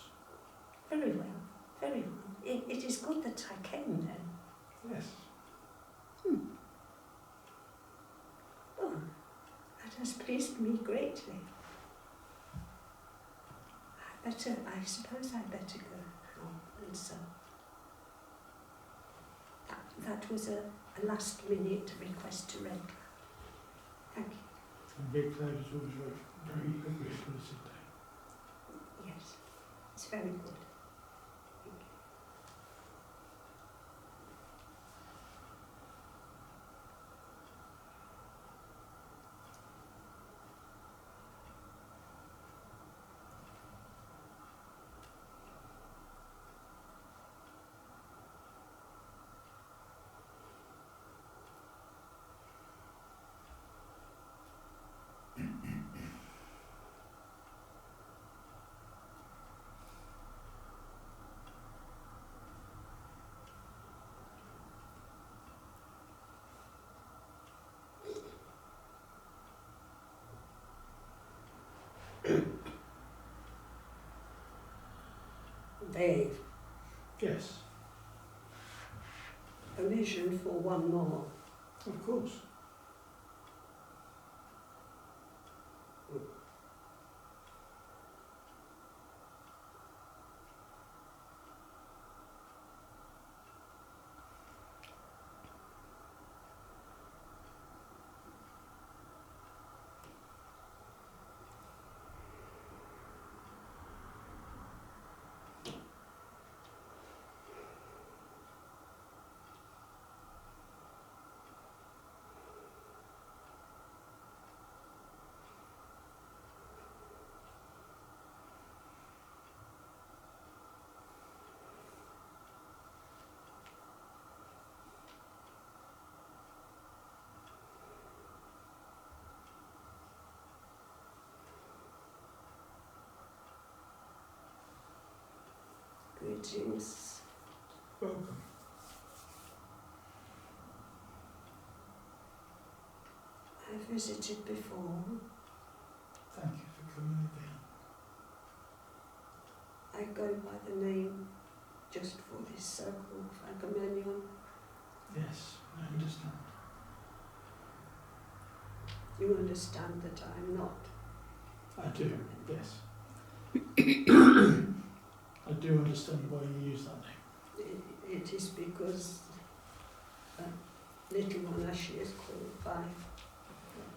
Speaker 4: Very well, very well. It is good that I came then.
Speaker 2: Yes.
Speaker 4: Oh, that has pleased me greatly. I suppose I better go now, and so. That was a last minute request to Red. Thank you.
Speaker 2: And Big Cloud is always very agreeable, isn't they?
Speaker 4: Yes, it's very good. Thank you. Dave,
Speaker 2: Yes,
Speaker 4: permission for one more.
Speaker 2: of course.
Speaker 4: Greetings.
Speaker 2: Welcome.
Speaker 4: I visited before.
Speaker 2: Thank you for coming again.
Speaker 4: I go by the name, just for this circle, Agamemnon.
Speaker 2: Yes, I understand.
Speaker 4: You understand that I'm not.
Speaker 2: I do, yes. I do understand why you use that name.
Speaker 4: It is because a little one, as she is called by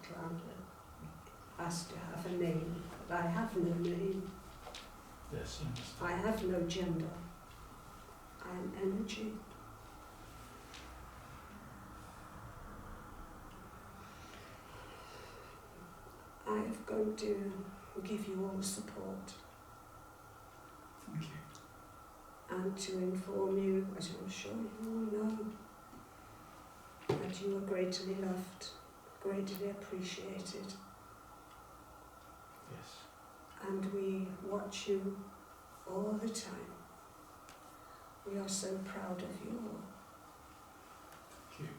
Speaker 4: Clouder, has to have a name, but I have no name.
Speaker 2: Yes, I understand.
Speaker 4: I have no gender. I am energy. I have come to give you all support
Speaker 2: Thank you.
Speaker 4: and to inform you, as I'm sure you all know, that you are greatly loved, greatly appreciated,
Speaker 2: Yes.
Speaker 4: and we watch you all the time. We are so proud of you all
Speaker 2: Thank you.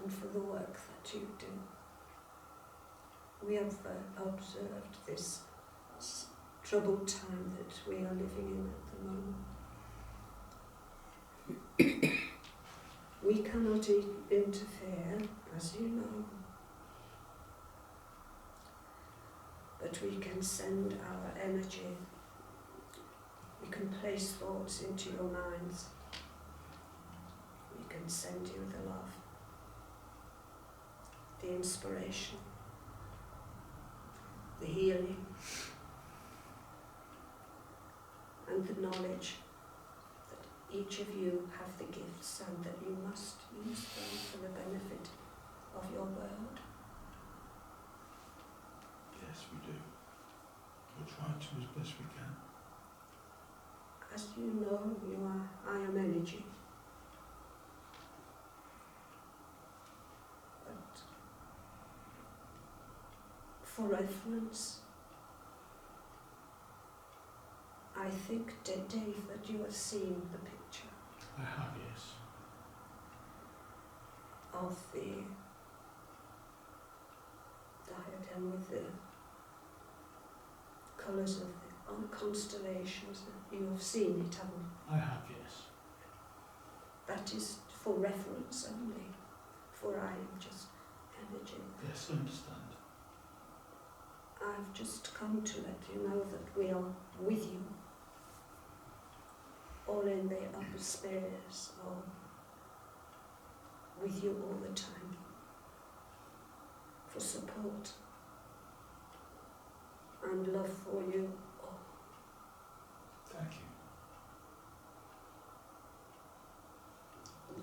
Speaker 4: and for the work that you do. We have observed this troubled time that we are living in at the moment. We cannot interfere, as you know, but we can send our energy. We can place thoughts into your minds can send you the love, the inspiration, the healing, and the knowledge that each of you have the gifts and that you must use them for the benefit of your world.
Speaker 2: Yes, we do. We'll try to as best we can.
Speaker 4: As you know, you are, I am energy. But for reference, I think, Dave, that you have seen the picture
Speaker 2: I have, yes.
Speaker 4: of the diadem with the colours of the constellations. You have seen it, haven't you?
Speaker 2: I have, yes.
Speaker 4: That is for reference only, for I am just energy.
Speaker 2: Yes, I understand.
Speaker 4: I've just come to let you know that we are with you, all in the upper spheres, or with you all the time, for support and love for you all.
Speaker 2: Thank you.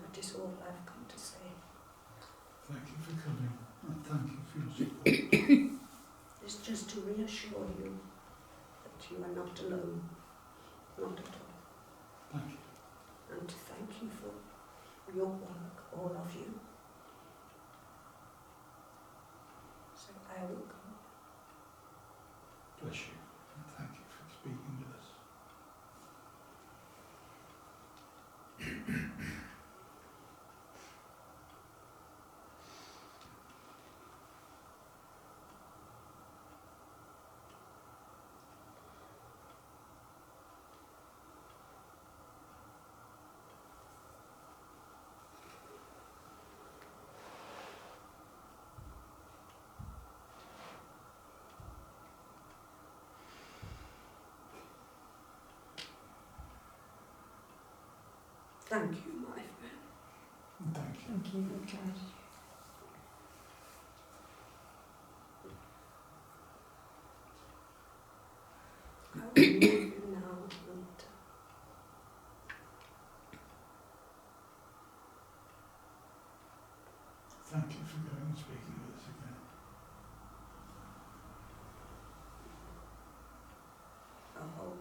Speaker 4: That is all I've come to say.
Speaker 2: Thank you for coming, and thank you for your support.
Speaker 4: It's just to reassure you that you are not alone, not at all.
Speaker 2: Thank you.
Speaker 4: And to thank you for your work, all of you. So I will go.
Speaker 2: Bless you, and thank you for speaking with us.
Speaker 4: Thank you, my friend.
Speaker 2: Thank you.
Speaker 5: Thank you, Richard.
Speaker 4: I will leave you now and
Speaker 2: Thank you for going and speaking with us again.
Speaker 4: oh,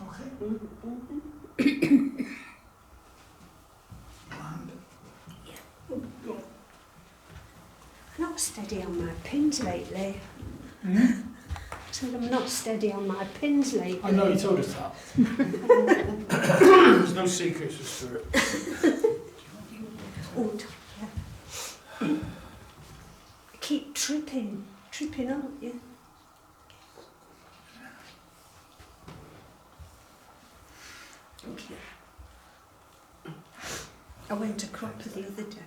Speaker 2: Okay.
Speaker 4: mm-hmm.
Speaker 2: And
Speaker 4: Not steady on my pins lately. Said I'm not steady on my pins lately.
Speaker 2: I know you told us that. There's no secrets with spirit.
Speaker 4: Oh, yeah. tripping, aren't you? Okay. I went to Cropper the other day.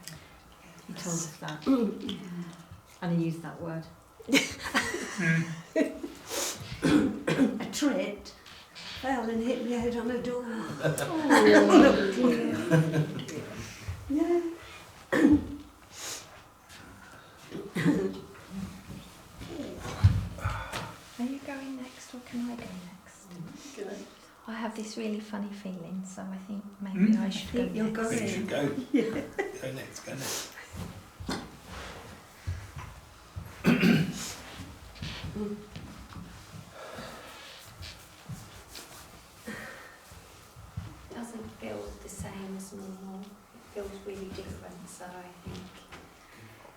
Speaker 3: You told us that. And I used that word.
Speaker 4: I tripped, fell and hit my head on a door. Yeah.
Speaker 7: Are you going next or can I go next? I have this really funny feeling, so I think maybe I should go next.
Speaker 4: You'll go
Speaker 1: You
Speaker 4: in.
Speaker 1: should go. Go next, go next.
Speaker 7: Doesn't feel the same as normal. It feels really different, so I think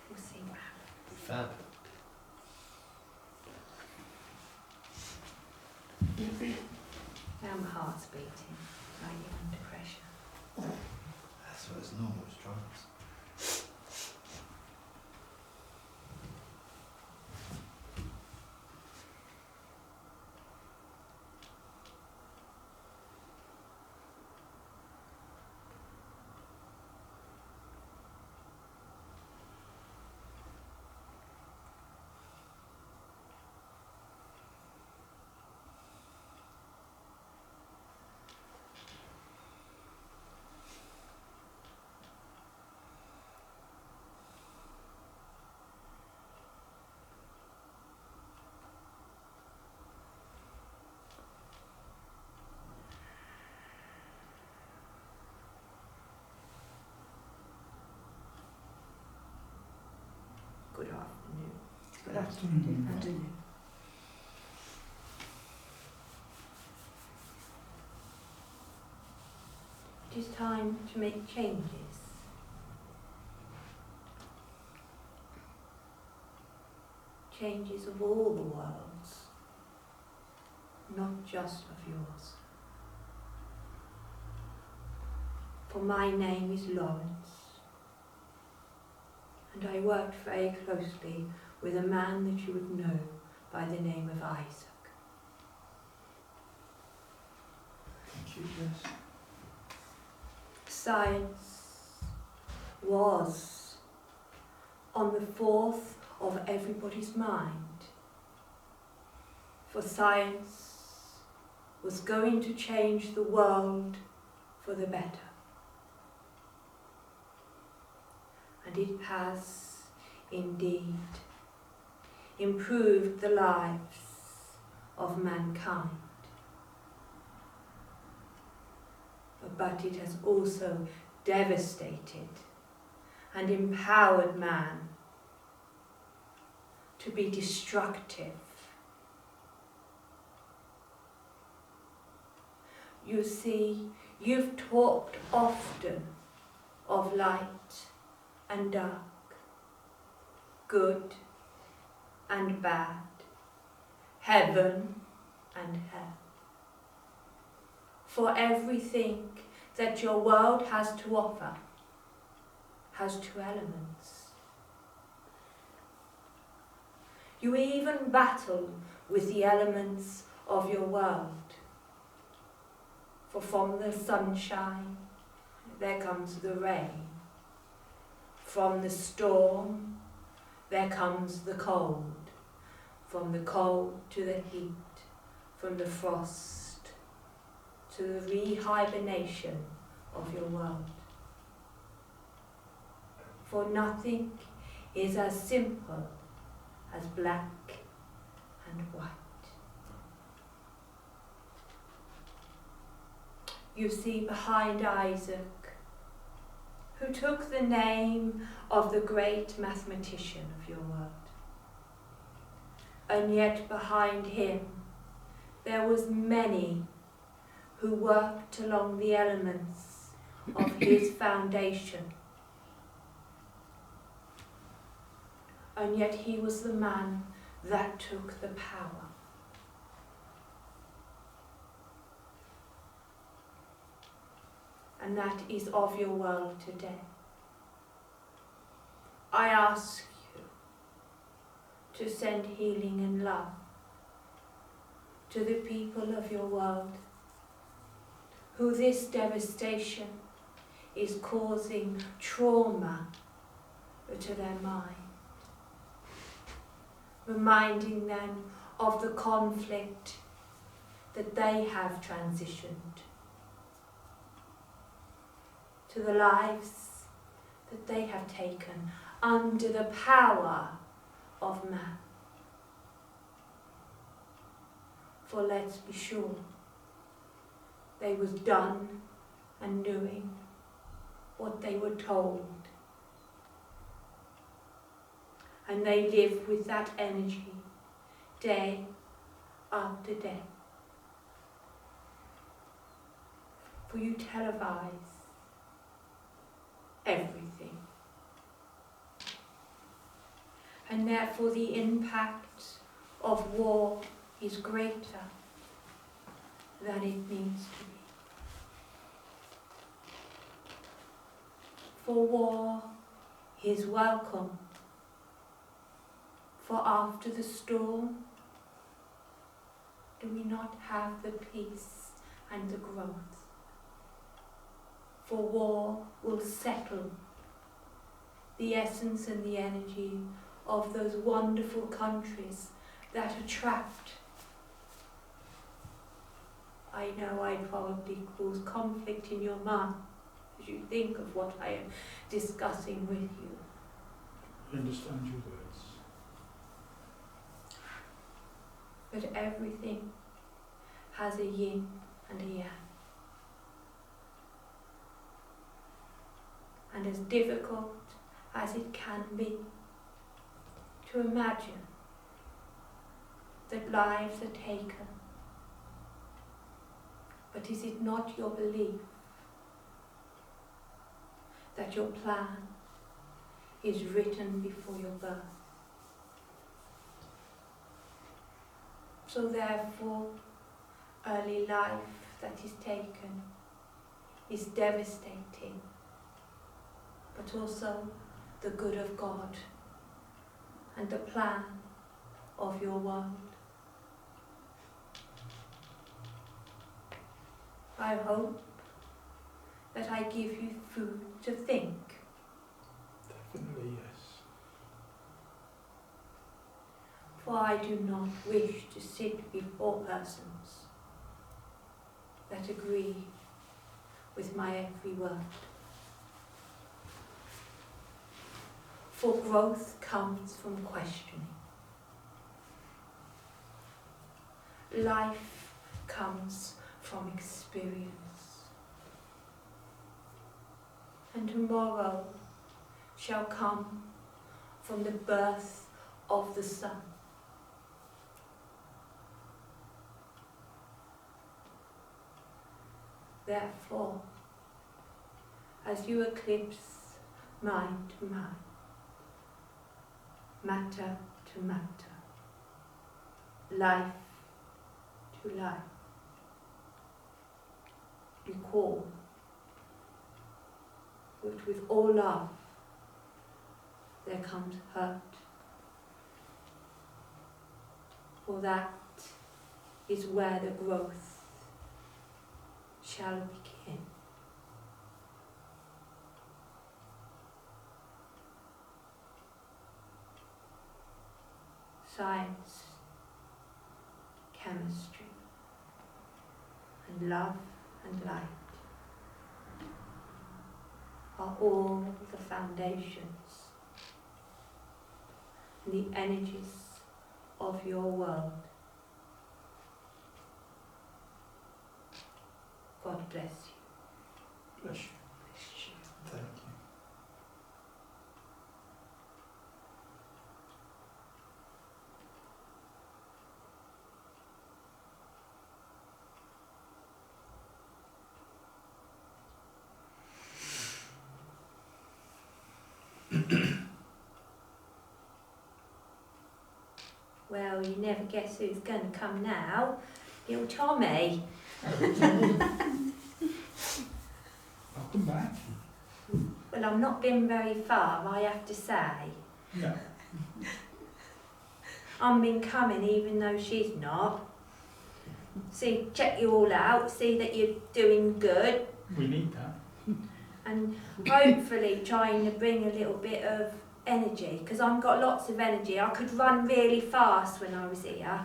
Speaker 7: we'll see what happens.
Speaker 1: Fab.
Speaker 7: Now my heart's beating, like you're under pressure.
Speaker 1: That's what it's normal, it's trance.
Speaker 6: Good afternoon.
Speaker 4: Good afternoon.
Speaker 7: It is time to make changes. Changes of all the worlds, not just of yours. For my name is Lawrence, and I worked very closely with a man that you would know by the name of Isaac.
Speaker 2: Thank you, yes.
Speaker 7: Science was on the forth of everybody's mind, for science was going to change the world for the better. And it has indeed improved the lives of mankind. But it has also devastated and empowered man to be destructive. You see, you've talked often of light and dark, good and bad, heaven and hell. For everything that your world has to offer has two elements. You even battle with the elements of your world. For from the sunshine, there comes the rain. From the storm, there comes the cold. From the cold to the heat, from the frost to the rehibernation of your world. For nothing is as simple as black and white. You see behind Isaac, who took the name of the great mathematician of your world. And yet behind him, there was many who worked along the elements of his foundation. And yet he was the man that took the power. And that is of your world today. I ask you, to send healing and love to the people of your world, who this devastation is causing trauma to their mind, reminding them of the conflict that they have transitioned, to the lives that they have taken under the power of man. For let's be sure, they was done and doing what they were told. And they live with that energy day after day. For you televise everything. And therefore the impact of war is greater than it needs to be. For war is welcome. For after the storm, do we not have the peace and the growth? For war will settle the essence and the energy of those wonderful countries that attract. I know I probably cause conflict in your mind as you think of what I am discussing with you.
Speaker 2: I understand your words.
Speaker 7: But everything has a yin and a yang. And as difficult as it can be to imagine that lives are taken, but is it not your belief that your plan is written before your birth? So therefore, early life that is taken is devastating, but also the good of God and the plan of your world. I hope that I give you food to think.
Speaker 2: Definitely yes.
Speaker 7: For I do not wish to sit before persons that agree with my every word. For growth comes from questioning. Life comes from experience. And tomorrow shall come from the birth of the sun. Therefore, as you eclipse mind to mind, matter to matter, life to life, recall that with all love there comes hurt, for that is where the growth shall begin. Science, chemistry, and love and light are all the foundations and the energies of your world. God bless you.
Speaker 2: Bless you.
Speaker 7: Bless you.
Speaker 2: Thank you.
Speaker 7: Well, you never guess who's going to come now. Little Tommy.
Speaker 2: I'll come back.
Speaker 7: Well, I'm not been very far, I have to say.
Speaker 2: No.
Speaker 7: I'm been coming even though she's not. See, check you all out, see that you're doing good,
Speaker 2: We need that.
Speaker 7: and hopefully trying to bring a little bit of energy, because I've got lots of energy. I could run really fast when I was here,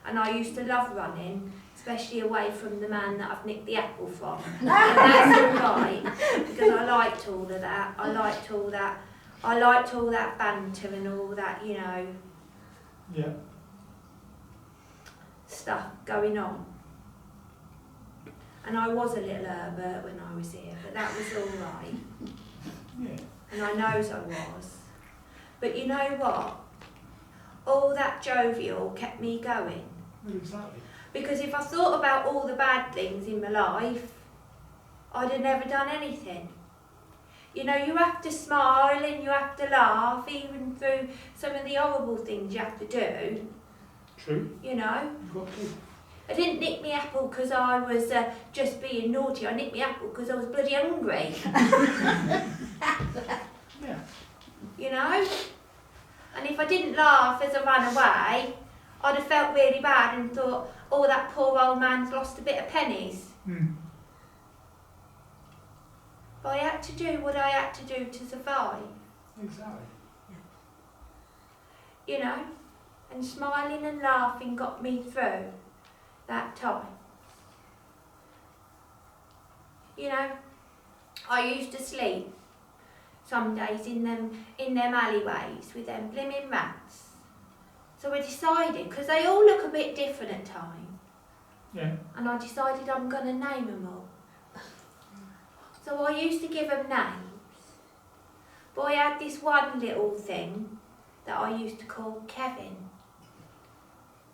Speaker 7: and I used to love running, especially away from the man that I've nicked the apple from. And that's all right, because I liked all of that. I liked all that banter and all that, you know,
Speaker 2: Yeah.
Speaker 7: stuff going on. And I was a little Herbert when I was here, but that was all right.
Speaker 2: Yeah.
Speaker 7: And I knows I was. But you know what? All that jovial kept me going.
Speaker 2: Well, exactly.
Speaker 7: Because if I thought about all the bad things in my life, I'd have never done anything. You know, you have to smile and you have to laugh, even through some of the horrible things you have to do.
Speaker 2: True.
Speaker 7: You know?
Speaker 2: You've got to.
Speaker 7: I didn't nick my apple because I was just being naughty. I nicked my apple because I was bloody hungry.
Speaker 2: Yeah.
Speaker 7: You know? And if I didn't laugh as I ran away, I'd have felt really bad and thought, oh, that poor old man's lost a bit of pennies.
Speaker 2: Mm.
Speaker 7: But I had to do what I had to do to survive.
Speaker 2: Exactly.
Speaker 7: You know? And smiling and laughing got me through that time. You know? I used to sleep some days in them alleyways with them blimmin' rats. So I decided, because they all look a bit different at times,
Speaker 2: Yeah.
Speaker 7: and I decided I'm going to name them all. So I used to give them names. But I had this one little thing that I used to call Kevin.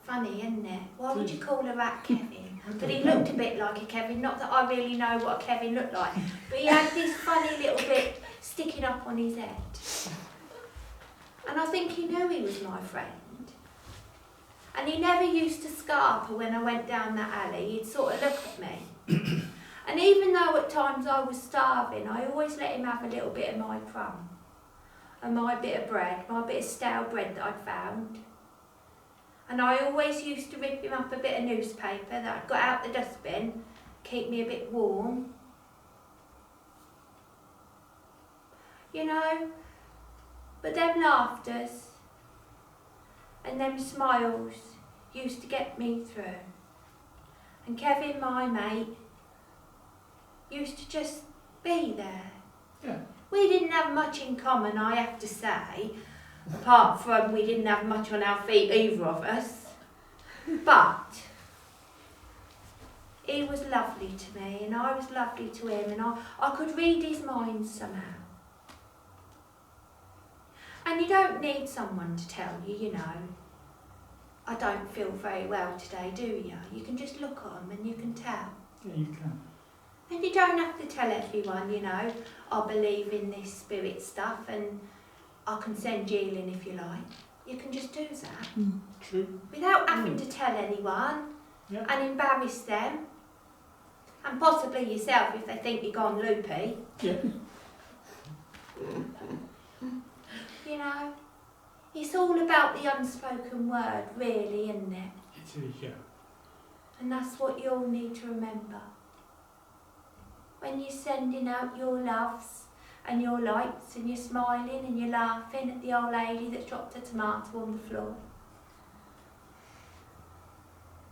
Speaker 7: Funny, isn't it? Why would you call a rat Kevin? But he looked a bit like a Kevin, not that I really know what a Kevin looked like, but he had this funny little bit sticking up on his head. And I think he knew he was my friend. And he never used to scarper when I went down that alley. He'd sort of look at me. And even though at times I was starving, I always let him have a little bit of my crumb. And my bit of bread, my bit of stale bread that I'd found. And I always used to rip him up a bit of newspaper that I'd got out the dustbin, keep me a bit warm. You know, but them laughters and them smiles used to get me through. And Kevin, my mate, used to just be there.
Speaker 2: Yeah.
Speaker 7: We didn't have much in common, I have to say, apart from we didn't have much on our feet, either of us. But he was lovely to me and I was lovely to him, and I could read his mind somehow. And you don't need someone to tell you, you know, I don't feel very well today, do you? You can just look at them and you can tell.
Speaker 2: Yeah, you can.
Speaker 7: And you don't have to tell everyone, you know, I believe in this spirit stuff and I can send healing if you like. You can just do that.
Speaker 5: Mm.
Speaker 2: True.
Speaker 7: Without having to tell anyone
Speaker 2: Yeah.
Speaker 7: and embarrass them. And possibly yourself if they think you're gone loopy.
Speaker 2: Yeah.
Speaker 7: You know, it's all about the unspoken word, really, isn't it?
Speaker 2: It is, yeah.
Speaker 7: And that's what you all need to remember. When you're sending out your loves and your lights and you're smiling and you're laughing at the old lady that's dropped a tomato on the floor.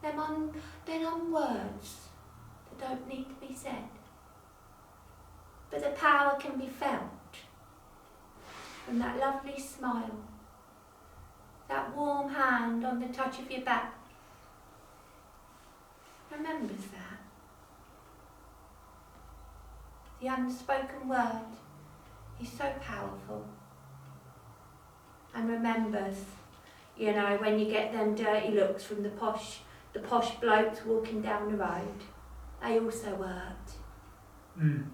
Speaker 7: Them on words that don't need to be said. But the power can be felt from that lovely smile, that warm hand on the touch of your back. Remembers that. The unspoken word is so powerful. And remembers, you know, when you get them dirty looks from the posh blokes walking down the road, they also hurt.
Speaker 2: Mm.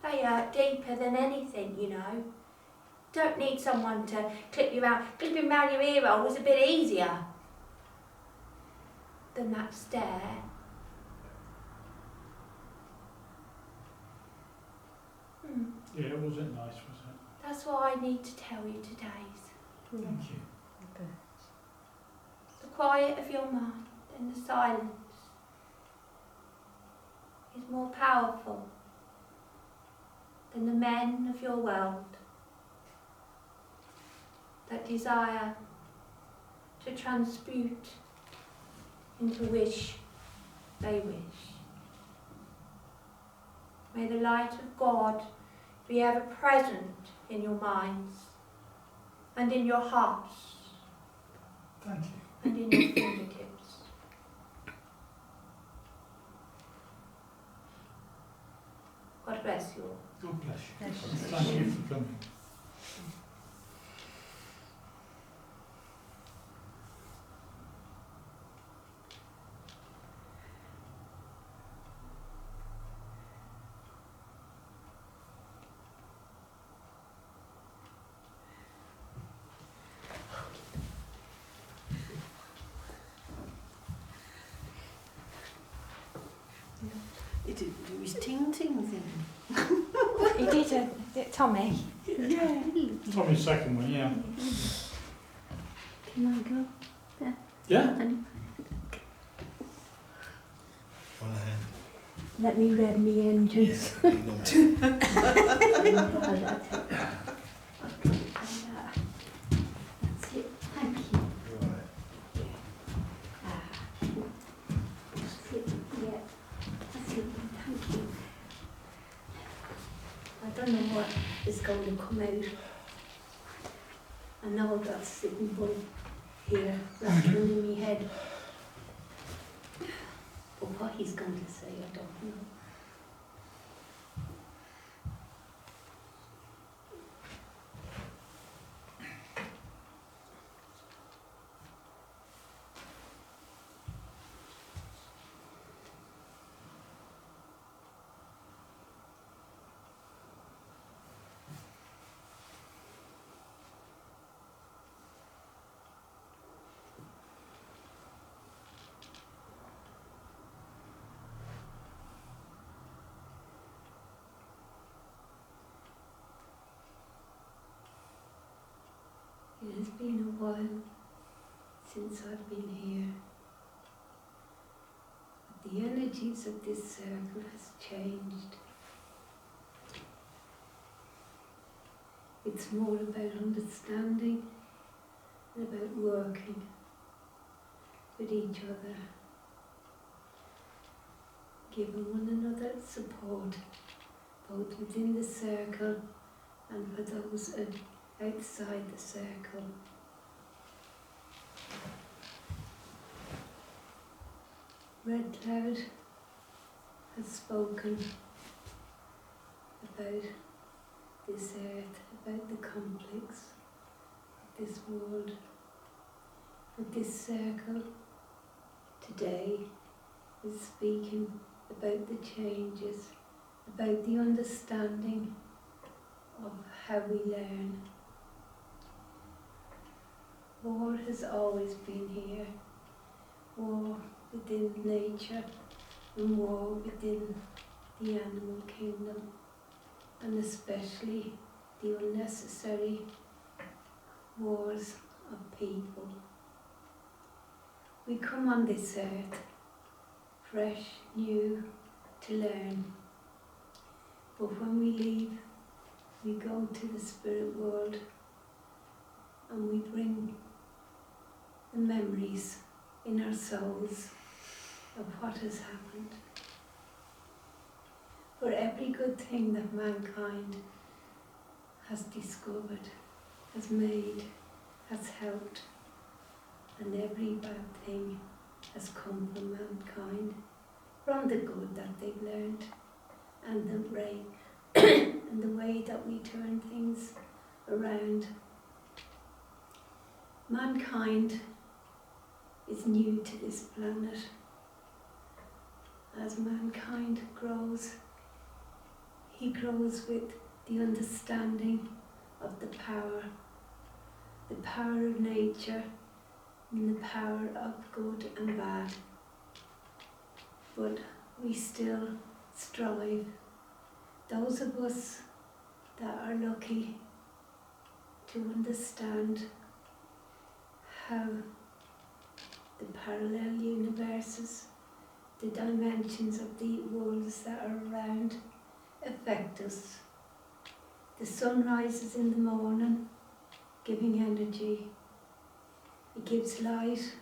Speaker 7: They hurt deeper than anything, you know. Don't need someone to clip him round your ear hole was a bit easier than that stare.
Speaker 2: Yeah, it wasn't nice, was it?
Speaker 7: That's what I need to tell you today.
Speaker 2: Thank you.
Speaker 7: quiet of your mind and the silence is more powerful than the men of your world that desire to transmute into wish they wish. May the light of God be ever present in your minds and in your hearts
Speaker 2: Thank you.
Speaker 7: and in your fingertips. God bless you all.
Speaker 2: God bless you.
Speaker 3: Bless you.
Speaker 2: Thank you for coming.
Speaker 8: He didn't do his ting-tings in.
Speaker 3: He did it, Tommy.
Speaker 5: Yeah.
Speaker 2: Tommy's second one, yeah.
Speaker 5: Can I go?
Speaker 2: Yeah?
Speaker 5: And
Speaker 1: On a hand.
Speaker 5: let me rev me engines.
Speaker 1: Yeah, you know.
Speaker 5: That's it. Thank you.
Speaker 1: Right.
Speaker 5: That's it. Yeah. That's it. Thank you. I don't know what is going to come out. I know I've got a sitting bull here rattling in my head. But what he's going to say, I don't know. It has been a while since I've been here. But the energies of this circle has changed. It's more about understanding and about working with each other, giving one another support, both within the circle and for those outside the circle. Red Cloud has spoken about this earth, about the conflicts of this world. But this circle today is speaking about the changes, about the understanding of how we learn. War has always been here. War within nature and war within the animal kingdom, and especially the unnecessary wars of people. We come on this earth fresh, new, to learn. But when we leave, we go to the spirit world and we bring the memories in our souls of what has happened. For every good thing that mankind has discovered, has made, has helped, and every bad thing has come from mankind, from the good that they've learned, and the way, and the way that we turn things around. Mankind is new to this planet. As mankind grows, he grows with the understanding of the power of nature, and the power of good and bad. But we still strive. Those of us that are lucky to understand how the parallel universes, the dimensions of the worlds that are around affect us. The sun rises in the morning, giving energy. It gives light,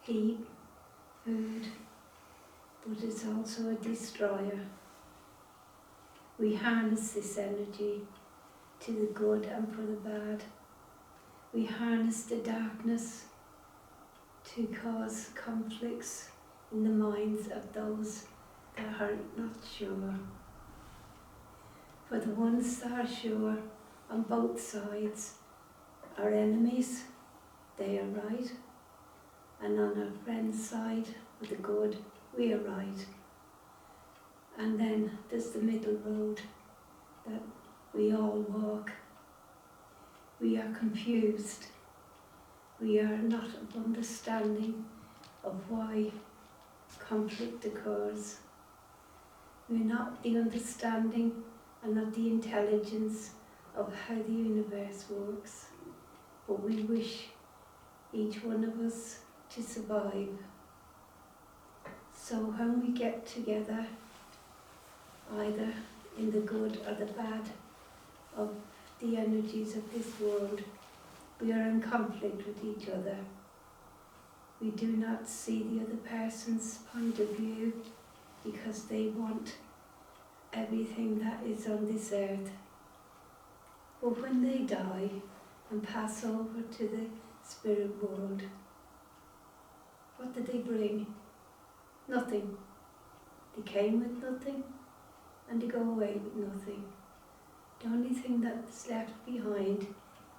Speaker 5: heat, food, but it's also a destroyer. We harness this energy to the good and for the bad. We harness the darkness to cause conflicts in the minds of those that are not sure. For the ones that are sure, on both sides are enemies, they are right, and on our friend's side, with the good, we are right. And then there's the middle road that we all walk. We are confused. We are not of understanding of why conflict occurs. We're not the understanding and not the intelligence of how the universe works, but we wish each one of us to survive. So when we get together, either in the good or the bad of the energies of this world, we are in conflict with each other. We do not see the other person's point of view because they want everything that is on this earth. But when they die and pass over to the spirit world, what did they bring? Nothing. They came with nothing and they go away with nothing. The only thing that's left behind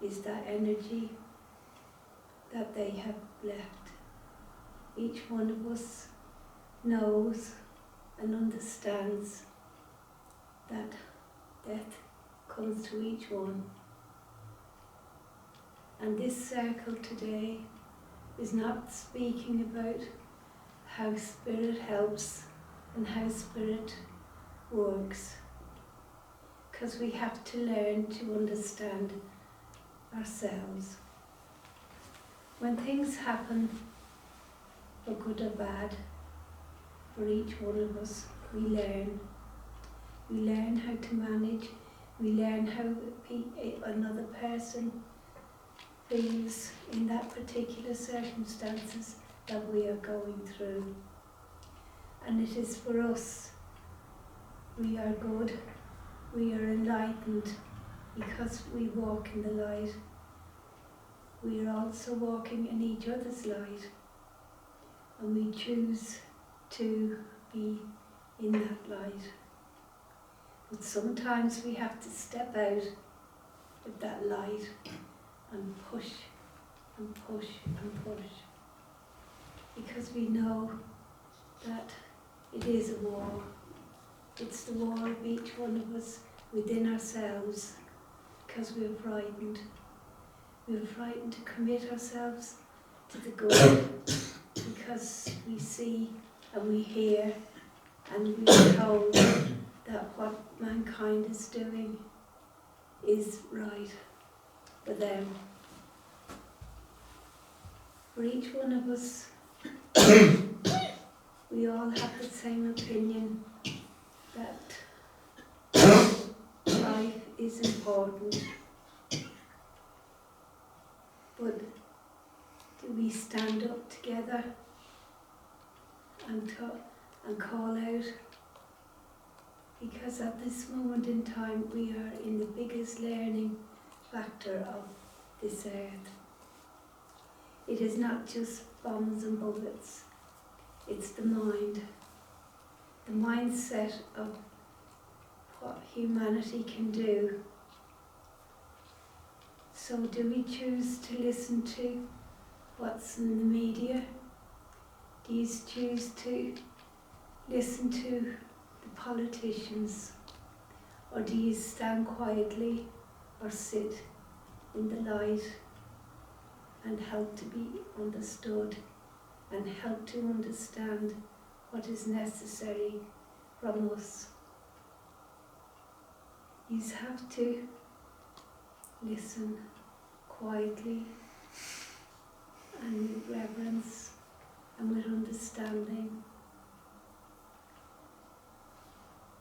Speaker 5: is that energy that they have left. Each one of us knows and understands that death comes to each one. And this circle today is not speaking about how spirit helps and how spirit works, because we have to learn to understand ourselves. When things happen, for good or bad, for each one of us, we learn. We learn how to manage, we learn how another person feels in that particular circumstances that we are going through. And it is for us. We are good, we are enlightened because we walk in the light. We are also walking in each other's light, and we choose to be in that light. But sometimes we have to step out of that light and push and push and push, because we know that it is a war. It's the war of each one of us within ourselves, because we're frightened. We're frightened to commit ourselves to the good, because we see and we hear and we are told that what mankind is doing is right for them. For each one of us, we all have the same opinion that life is important. But do we stand up together and call out? Because at this moment in time we are in the biggest learning factor of this earth. It is not just bombs and bullets, it's the mind. The mindset of what humanity can do. So do we choose to listen to what's in the media? Do you choose to listen to the politicians? Or do you stand quietly or sit in the light and help to be understood and help to understand what is necessary from us? You have to listen quietly and with reverence and with understanding.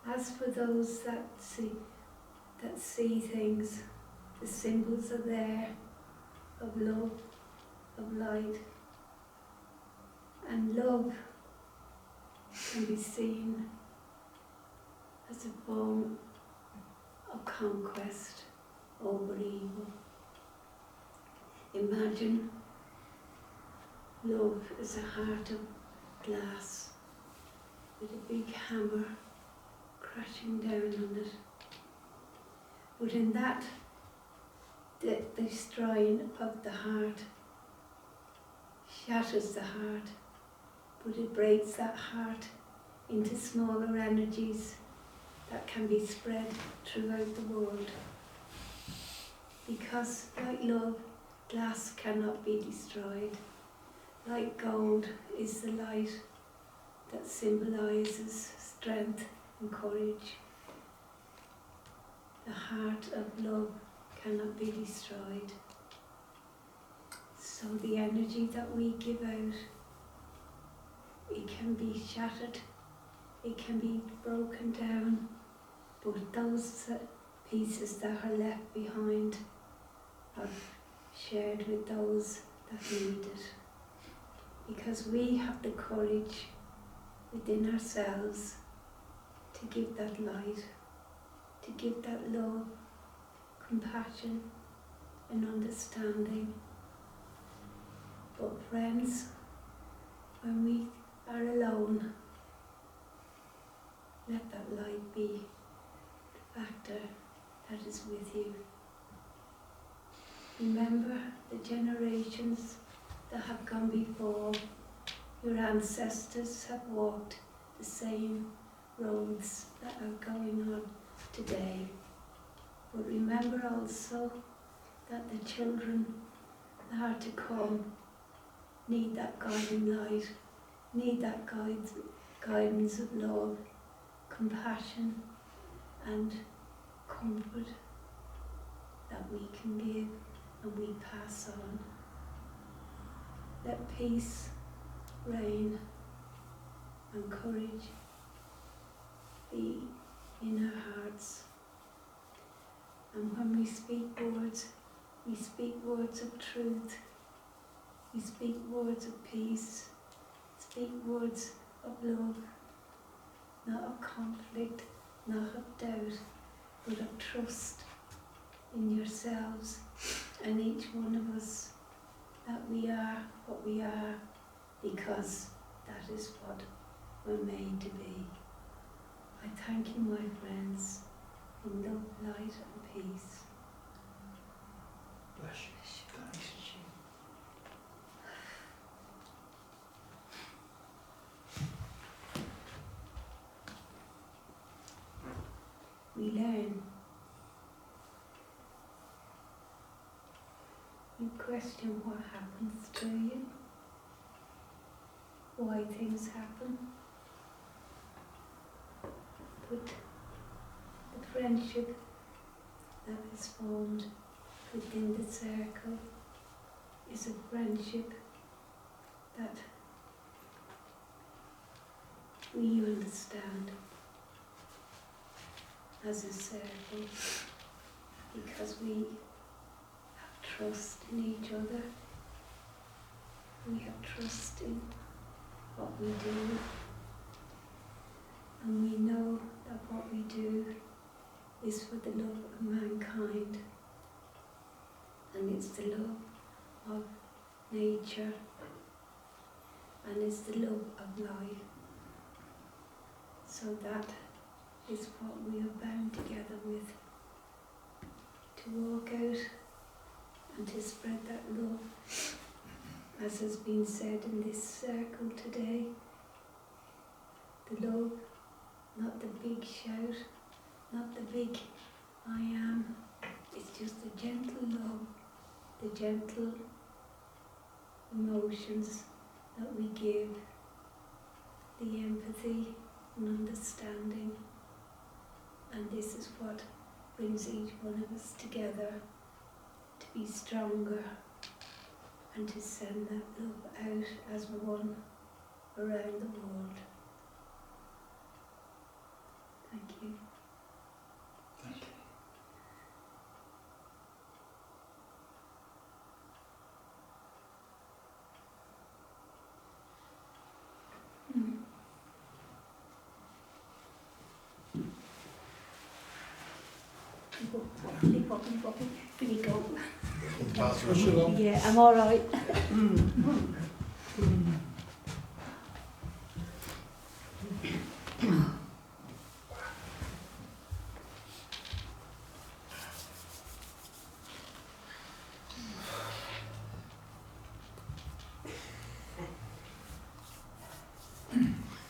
Speaker 5: As for those that see things, the symbols are there of love, of light, and love can be seen as a form of conquest over evil. Imagine love is a heart of glass with a big hammer crashing down on it. But in that, the destroying of the heart shatters the heart, but it breaks that heart into smaller energies that can be spread throughout the world. Because like love, glass cannot be destroyed. Like gold is the light that symbolises strength and courage. The heart of love cannot be destroyed. So the energy that we give out, it can be shattered, it can be broken down, but those pieces that are left behind are shared with those that need it. Because we have the courage within ourselves to give that light, to give that love, compassion and understanding. But friends, when we are alone, let that light be the factor that is with you. Remember the generations that have gone before. Your ancestors have walked the same roads that are going on today. But remember also that the children that are to come need that guiding light, need that guidance of love, compassion and comfort that we can give and we pass on. Let peace reign and courage be in our hearts. And when we speak words of truth, we speak words of peace, speak words of love, not of conflict, not of doubt, but of trust in yourselves and each one of us, that we are what we are because that is what we're made to be. I thank you, my friends, in love, light and peace.
Speaker 2: Bless you. Thanks.
Speaker 5: We learn. You question what happens to you, why things happen. But the friendship that is formed within the circle is a friendship that we understand as a circle, because we have trust in each other, we have trust in what we do, and we know that what we do is for the love of mankind, and it's the love of nature, and it's the love of life. So that is what we are bound together with, to walk out and to spread that love, as has been said in this circle today. The love, not the big shout, not the big I am, it's just the gentle love, the gentle emotions that we give, the empathy and understanding. And this is what brings each one of us together, to be stronger and to send that love out as one around the world. Thank you.
Speaker 2: Thank you.
Speaker 5: Wobbly. Here you go.
Speaker 1: Pass
Speaker 2: Push along.
Speaker 5: Yeah, I'm all right.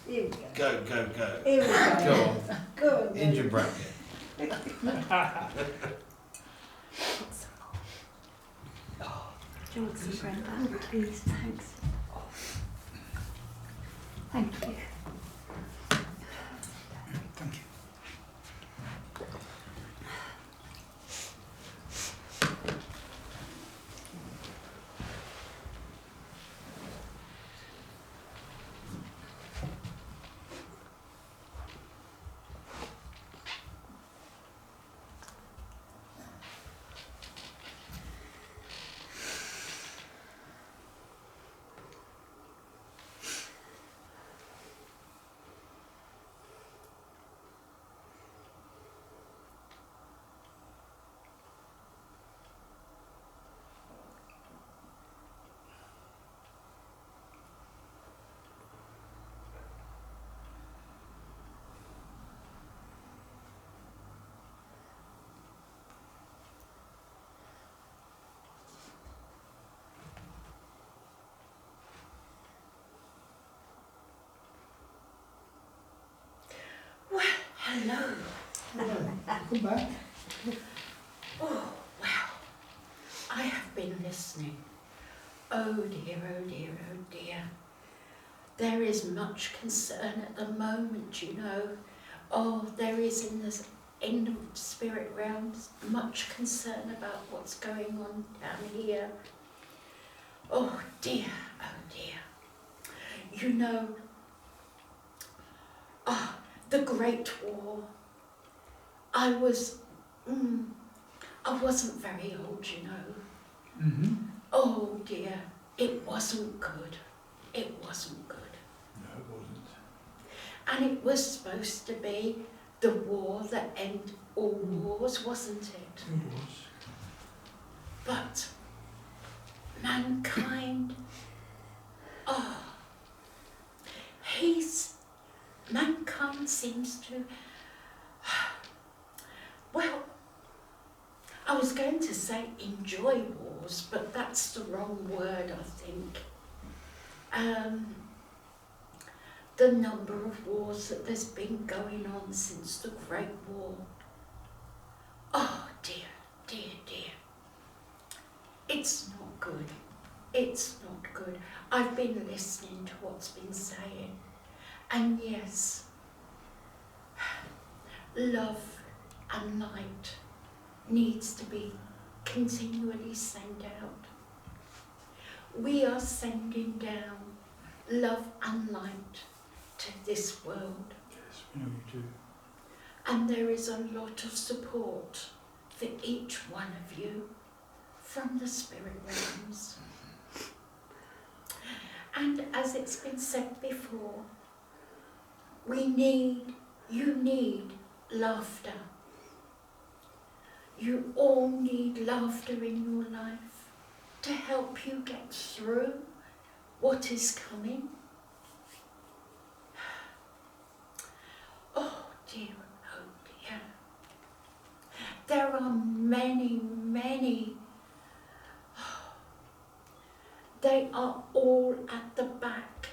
Speaker 4: Here we go.
Speaker 1: Go.
Speaker 4: Here we go.
Speaker 1: Go on.
Speaker 4: Go on.
Speaker 1: In your bracket.
Speaker 5: Do you want some Brenda? Please, thanks. Thank you.
Speaker 2: Thank you.
Speaker 8: Hello.
Speaker 2: Come back.
Speaker 8: Oh, wow. I have been listening. Oh dear, oh dear, oh dear. There is much concern at the moment, you know. Oh, there is in the spirit realms much concern about what's going on down here. Oh dear, oh dear. You know, the Great War. I wasn't very old, you know.
Speaker 2: Mm-hmm.
Speaker 8: Oh dear, it wasn't good. It wasn't good.
Speaker 2: No, it wasn't.
Speaker 8: And it was supposed to be the war that ended all wars, wasn't it?
Speaker 2: It was.
Speaker 8: But mankind, mankind seems to, well, I was going to say enjoy wars, but that's the wrong word, I think. The number of wars that there's been going on since the Great War. Oh dear, dear, dear. It's not good. It's not good. I've been listening to what's been saying. And yes, love and light needs to be continually sent out. We are sending down love and light to this world.
Speaker 2: Yes, we know you do.
Speaker 8: And there is a lot of support for each one of you from the spirit realms. And as it's been said before, you need laughter. You all need laughter in your life to help you get through what is coming. Oh dear, oh dear. There are many, many. They are all at the back,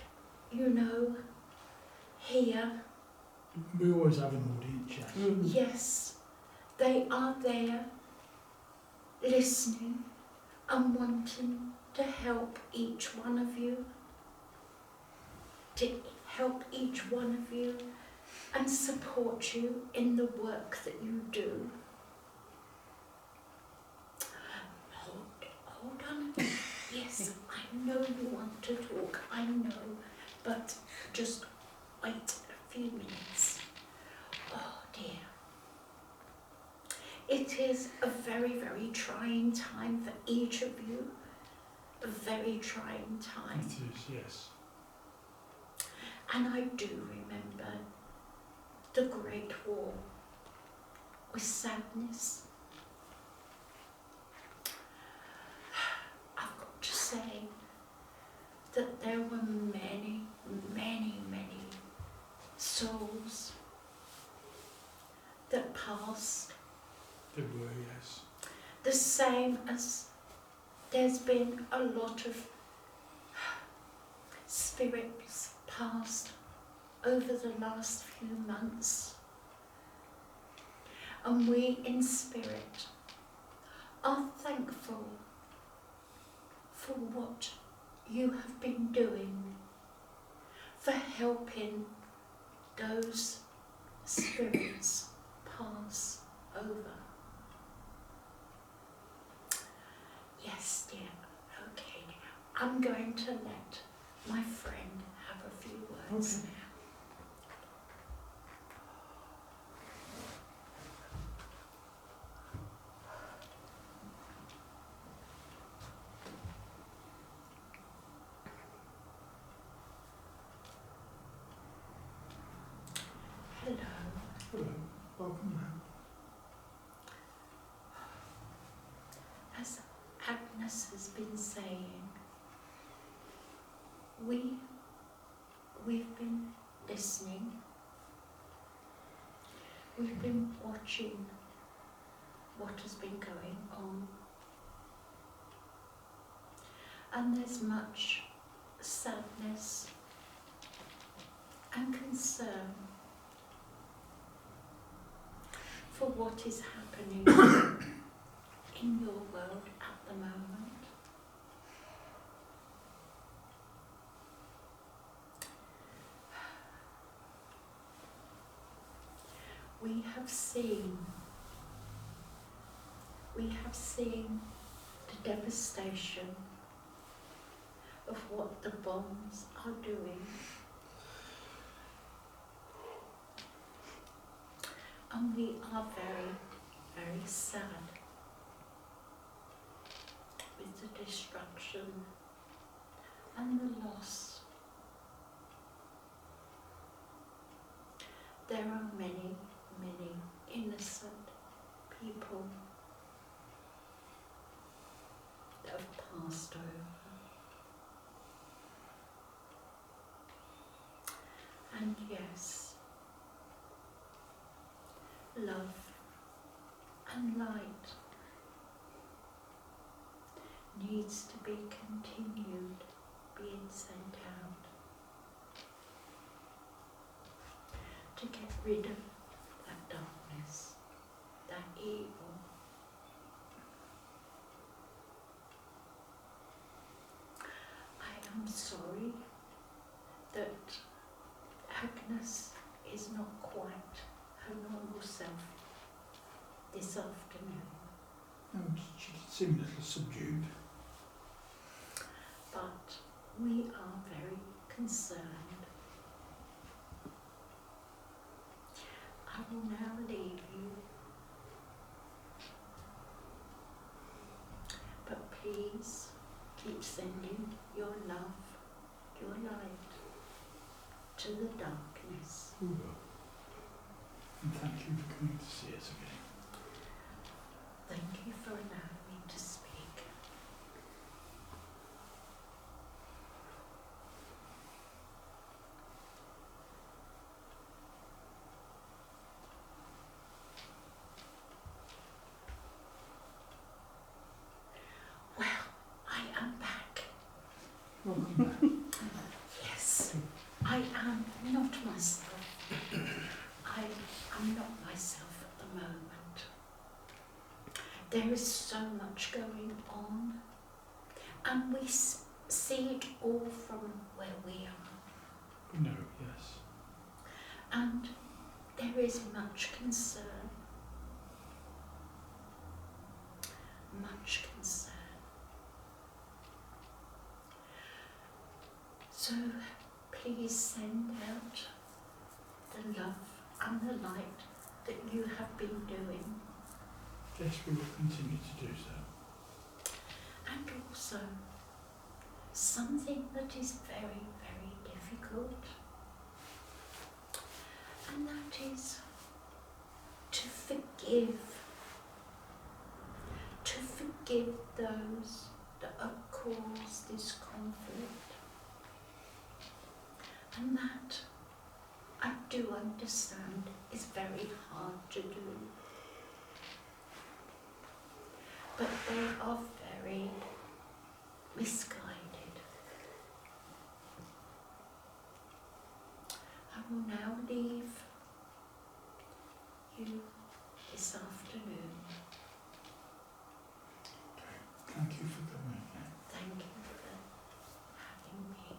Speaker 8: you know, here.
Speaker 2: We always have an audience, yes.
Speaker 8: Yes, they are there, listening and wanting to help each one of you. To help each one of you and support you in the work that you do. Hold on a minute. Yes, I know you want to talk. I know. but just wait a few minutes. Oh dear. It is a very, very trying time for each of you. A very trying time.
Speaker 2: It is, yes.
Speaker 8: And I do remember the Great War with sadness. I've got to say that there were many, many, many souls that passed.
Speaker 2: There were, yes.
Speaker 8: The same as there's been a lot of spirits passed over the last few months. And we in spirit are thankful for what you have been doing, for helping those spirits pass over. Yes, dear. Okay, now I'm going to let my friend have a few words
Speaker 2: Okay.
Speaker 8: now. Hello.
Speaker 2: Hello, welcome now.
Speaker 8: As Agnes has been saying, we've been listening, we've been watching what has been going on, and there's much sadness and concern for what is happening in your world at the moment. We have seen the devastation of what the bombs are doing. And we are very, very sad with the destruction and the loss. There are many, many innocent people that have passed over. And yes, love and light needs to be continued being sent out to get rid of that darkness, that evil. I am sorry that Agnes is not quite her normal self this afternoon,
Speaker 2: She did seem a little subdued.
Speaker 8: but we are very concerned. I will now leave you, but please keep sending your love, your light to the darkness.
Speaker 2: We will. And thank you for coming to see us again.
Speaker 8: Thank you for allowing me to speak. Well, I am back.
Speaker 2: Welcome back.
Speaker 8: Yes, I am not myself. I am not myself at the moment. There is so much going on, and we see it all from where we are.
Speaker 2: No, yes.
Speaker 8: And there is much concern. Much concern. So please please send out the love and the light that you have been doing,
Speaker 2: Yes, we will continue to do so.
Speaker 8: and also something that is very, very difficult, and that is to forgive those that have caused this conflict. And that, I do understand, is very hard to do. But they are very misguided. I will now leave you this afternoon.
Speaker 2: Thank you for coming.
Speaker 8: Thank you for having me.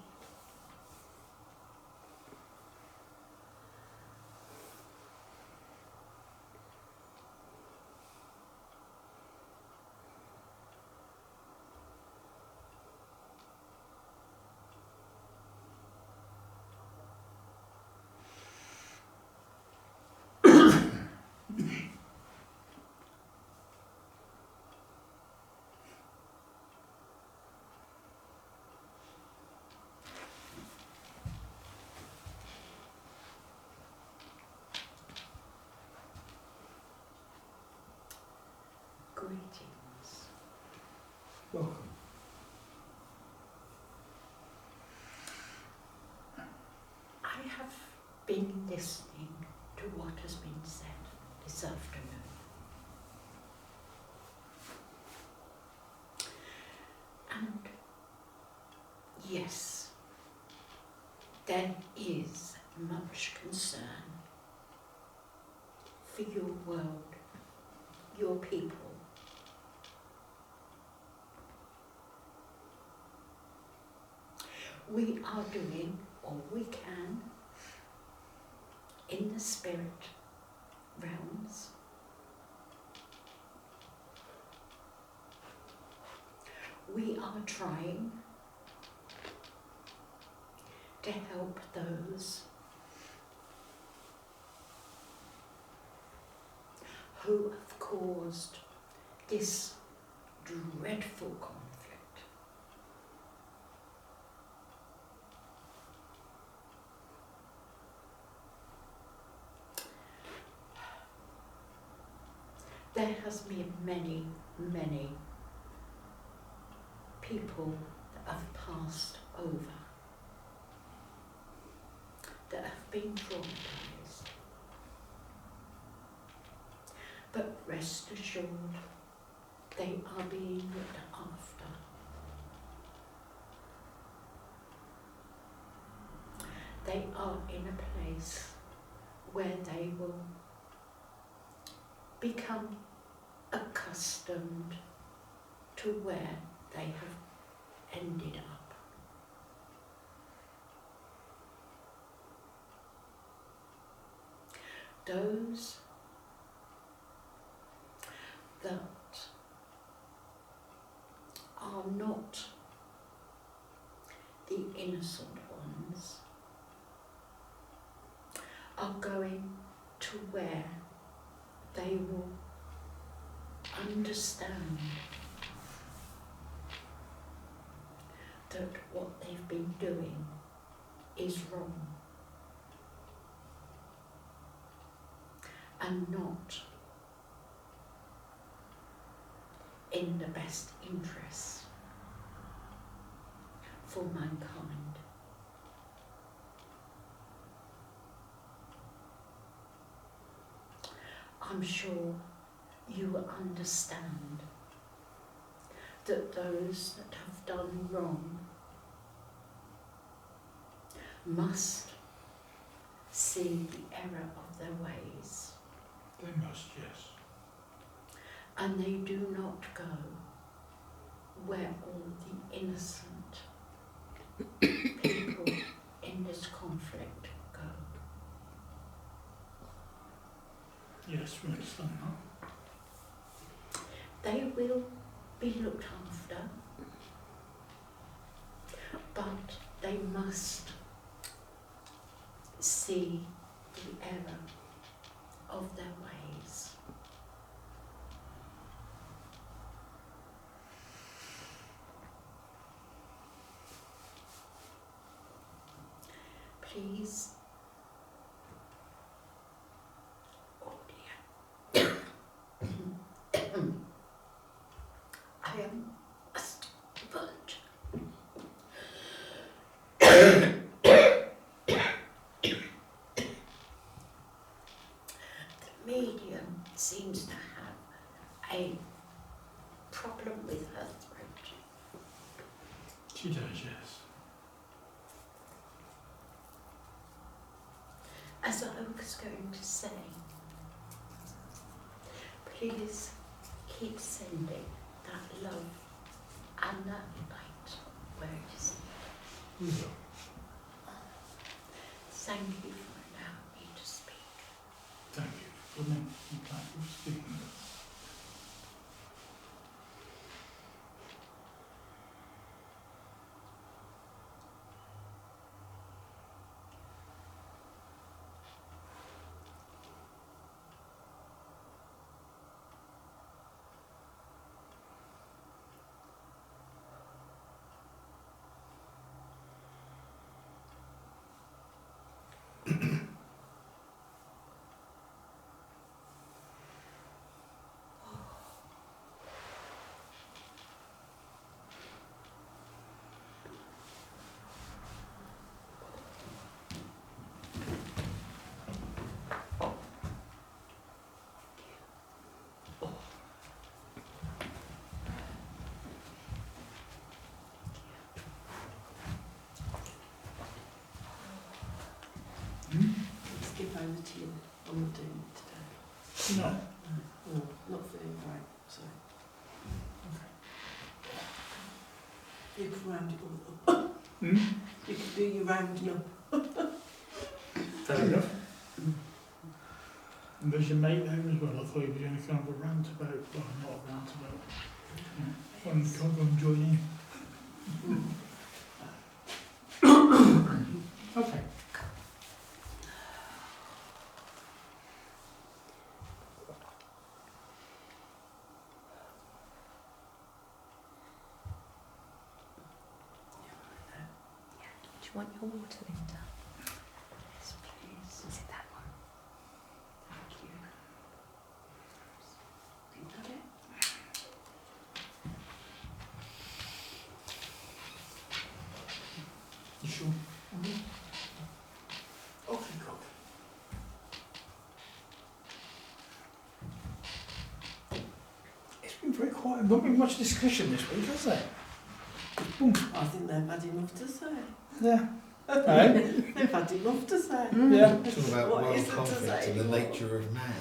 Speaker 8: Greetings.
Speaker 2: Welcome.
Speaker 8: I have been listening to what has been said this afternoon. And yes, there is much concern for your world, your people. We are doing all we can in the spirit realms. We are trying to help those who have caused this dreadful conflict. There has been many, many people that have passed over, that have been traumatized. But rest assured, they are being looked after. They are in a place where they will become accustomed to where they have ended up. Those that are not the innocent ones are going to where they will understand that what they've been doing is wrong and not in the best interests for mankind. I'm sure you will understand that those that have done wrong must see the error of their ways.
Speaker 2: They must, yes.
Speaker 8: And they do not go where all the innocent people in this conflict go.
Speaker 2: Yes, we understand that.
Speaker 8: They will be looked after, but they must see the error of their ways. Please, oh dear, I am a sponge. The medium seems to have a problem with her throat.
Speaker 2: She does, yes.
Speaker 8: As I was going to say, please keep sending that love and that light where it is.
Speaker 2: We will.
Speaker 8: Thank you for allowing me to speak.
Speaker 2: Thank you for coming and thank you for speaking with us.
Speaker 9: Skip over to you. I'm not doing it today.
Speaker 2: No.
Speaker 9: No, not feeling great, so. You can round it all up.
Speaker 2: Hmm?
Speaker 9: You can do your rounding up.
Speaker 2: Fair enough. And there's your mate there as well. I thought he was going to kind of a roundabout. Well, not a roundabout. Yeah. One come and join in. Okay.
Speaker 3: Do you want your water, Linda? Yes, please. Is it that one? Thank you.
Speaker 9: Is that it?
Speaker 2: You sure? Okay, cool. It's been very quiet. Not been much discussion this week, has there?
Speaker 9: I think they've had enough to say.
Speaker 2: Yeah. Hey?
Speaker 9: They've had enough to say.
Speaker 2: Yeah.
Speaker 1: Talk about
Speaker 9: What
Speaker 1: world
Speaker 9: is it to
Speaker 1: conflict
Speaker 9: say?
Speaker 1: and the nature of man,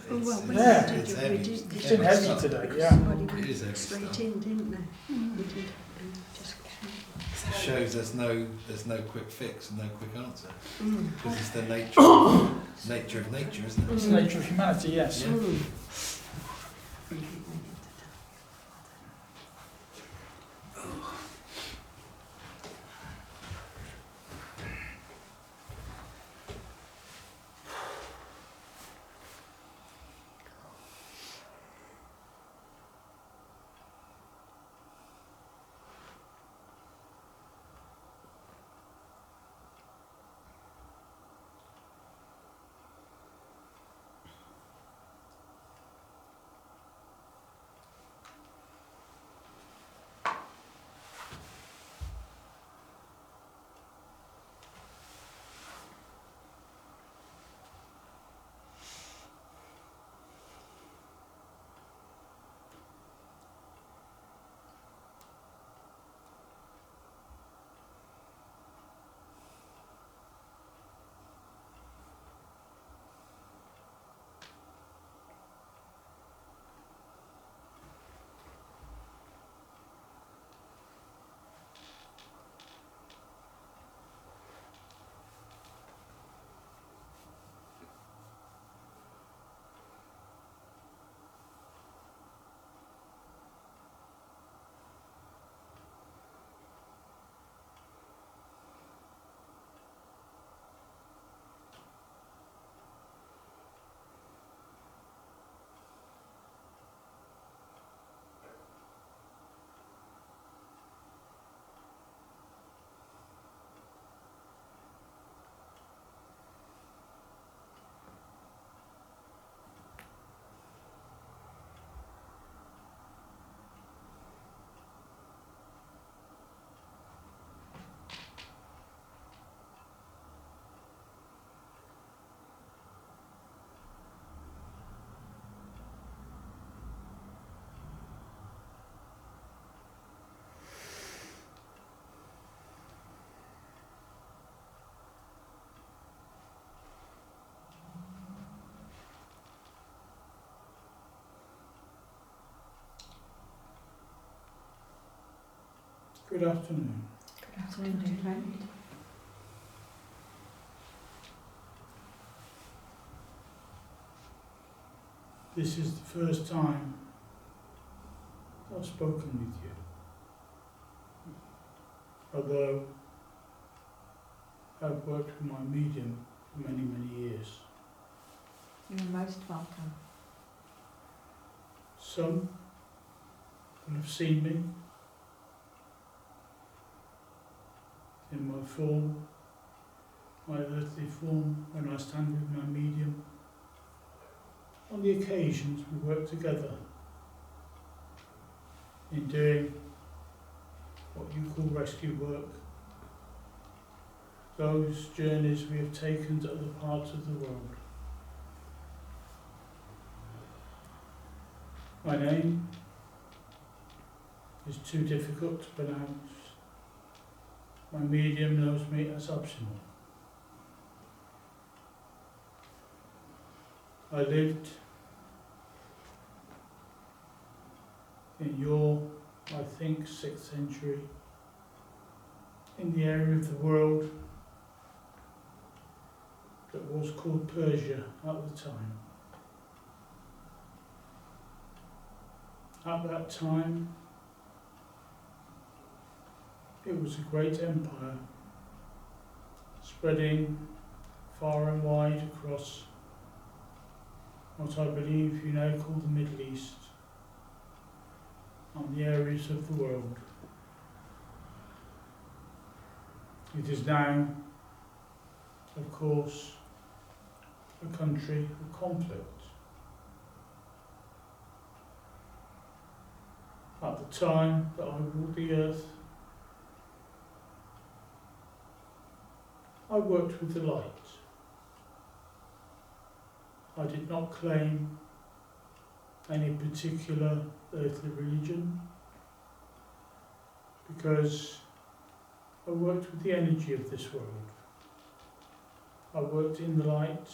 Speaker 1: isn't it?
Speaker 4: Well, we
Speaker 2: Yeah.
Speaker 4: did
Speaker 1: It's
Speaker 4: it,
Speaker 1: heavy.
Speaker 4: we did.
Speaker 1: It's
Speaker 2: It's been heavy
Speaker 1: stuff.
Speaker 2: today,
Speaker 4: Because
Speaker 2: yeah.
Speaker 4: somebody
Speaker 1: It is
Speaker 4: went
Speaker 1: heavy
Speaker 4: straight
Speaker 1: stuff.
Speaker 4: in, didn't they? We did. And just
Speaker 1: It shows there's no quick fix and no quick answer.
Speaker 4: Mm.
Speaker 1: Because it's the nature of nature, isn't
Speaker 2: It's
Speaker 1: it?
Speaker 2: the nature of humanity, yes.
Speaker 1: Yeah.
Speaker 2: Good afternoon.
Speaker 3: Good afternoon, friend.
Speaker 2: This is the first time I've spoken with you. Although I've worked with my medium for many, many years.
Speaker 3: You're most welcome.
Speaker 2: Some will have seen me in my form, my earthly form, when I stand with my medium. On the occasions we work together in doing what you call rescue work, those journeys we have taken to other parts of the world. My name is too difficult to pronounce. My medium knows me as optional. I lived in your, I think, 6th century, in the area of the world that was called Persia at the time. At that time, it was a great empire, spreading far and wide across what I believe you now call the Middle East, and the areas of the world. It is now, of course, a country of conflict. At the time that I walked the earth, I worked with the light. I did not claim any particular earthly religion because I worked with the energy of this world. I worked in the light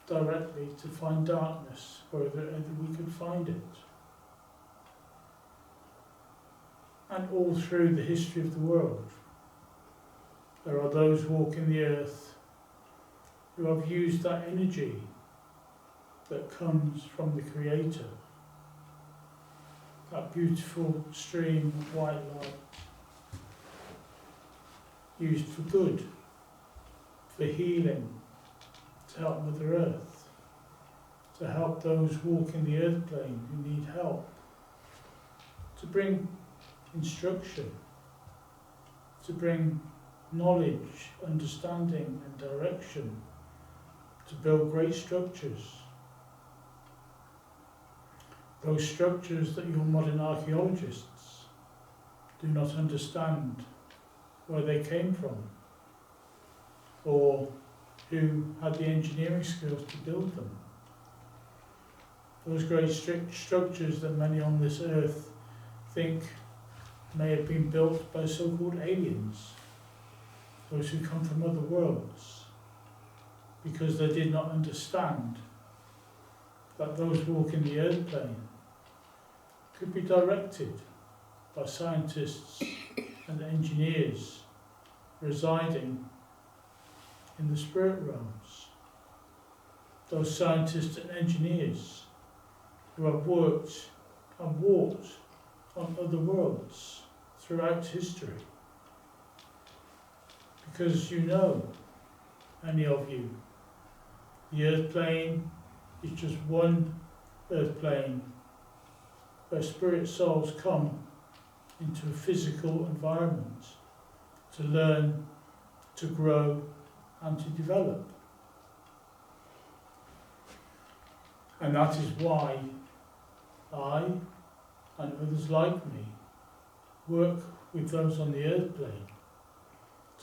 Speaker 2: directly to find darkness wherever we could find it. And all through the history of the world, there are those walking the earth who have used that energy that comes from the Creator, that beautiful stream of white light, used for good, for healing, to help Mother Earth, to help those walking the earth plane who need help, to bring instruction, to bring knowledge, understanding and direction, to build great structures. Those structures that your modern archaeologists do not understand where they came from, or who had the engineering skills to build them. Those great structures that many on this earth think may have been built by so-called aliens, those who come from other worlds, because they did not understand that those walking the earth plane could be directed by scientists and engineers residing in the spirit realms. Those scientists and engineers who have worked and walked on other worlds throughout history. Because you know, any of you, the earth plane is just one earth plane where spirit souls come into a physical environment to learn, to grow and to develop. And that is why I and others like me work with those on the earth plane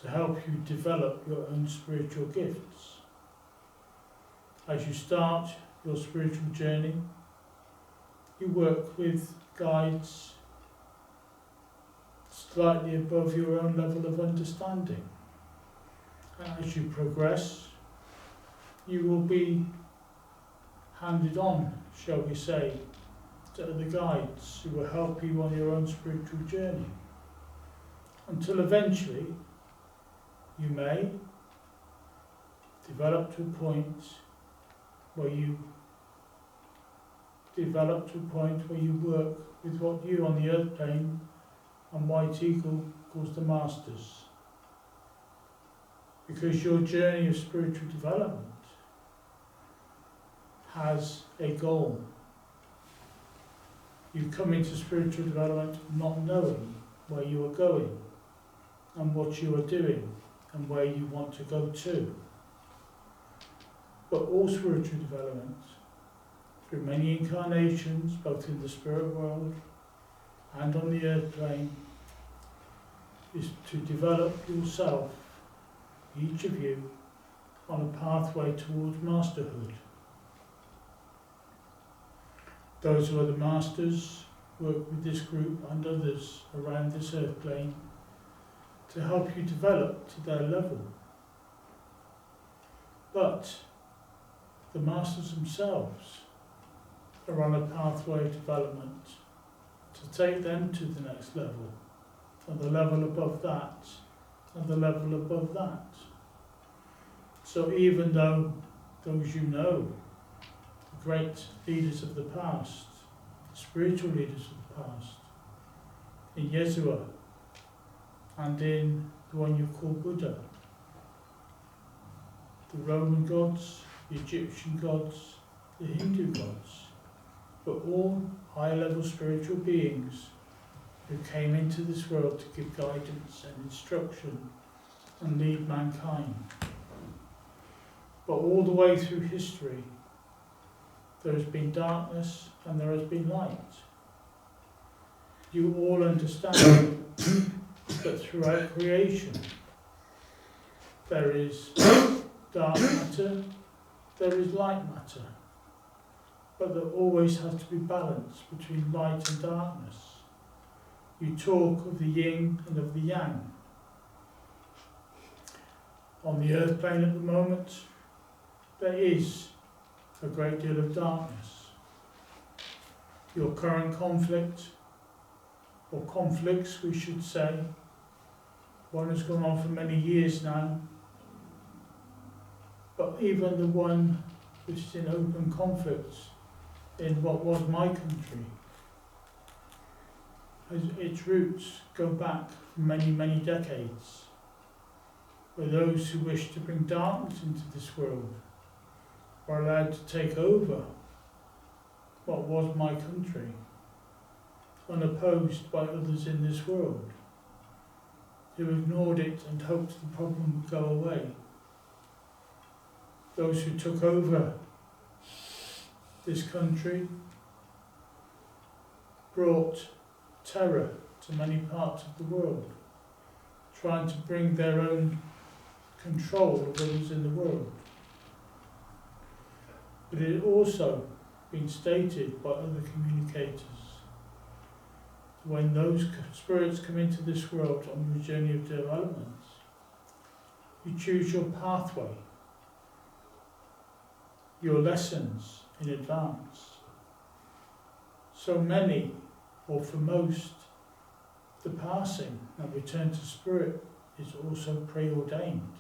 Speaker 2: to help you develop your own spiritual gifts. As you start your spiritual journey, you work with guides slightly above your own level of understanding. And as you progress, you will be handed on, shall we say, to other guides who will help you on your own spiritual journey. until eventually you may develop to a point where you work with what you on the earth plane and White Eagle calls the Masters. Because your journey of spiritual development has a goal. You come into spiritual development not knowing where you are going and what you are doing and where you want to go to. But all spiritual development, through many incarnations, both in the spirit world and on the earth plane, is to develop yourself, each of you, on a pathway towards masterhood. Those who are the masters work with this group and others around this earth plane to help you develop to their level. But the masters themselves are on a pathway of development to take them to the next level, and the level above that, and the level above that. So even though those you know, the great leaders of the past, spiritual leaders of the past, in Yeshua and in the one you call Buddha, the Roman gods, the Egyptian gods, the Hindu gods, but all high-level spiritual beings who came into this world to give guidance and instruction and lead mankind. But all the way through history, there has been darkness and there has been light. You all understand that throughout creation there is dark matter, there is light matter, but there always has to be balance between light and darkness. You talk of the yin and of the yang. On the earth plane at the moment, there is a great deal of darkness. Your current conflict, or conflicts we should say, one has gone on for many years now, but even the one which is in open conflict in what was my country, its roots go back for many, many decades, where those who wish to bring darkness into this world were allowed to take over what was my country, unopposed by others in this world, who ignored it and hoped the problem would go away. Those who took over this country brought terror to many parts of the world, trying to bring their own control of others in the world. But it had also been stated by other communicators, when those spirits come into this world on your journey of development, you choose your pathway, your lessons in advance. So many, or for most, the passing and return to spirit is also preordained.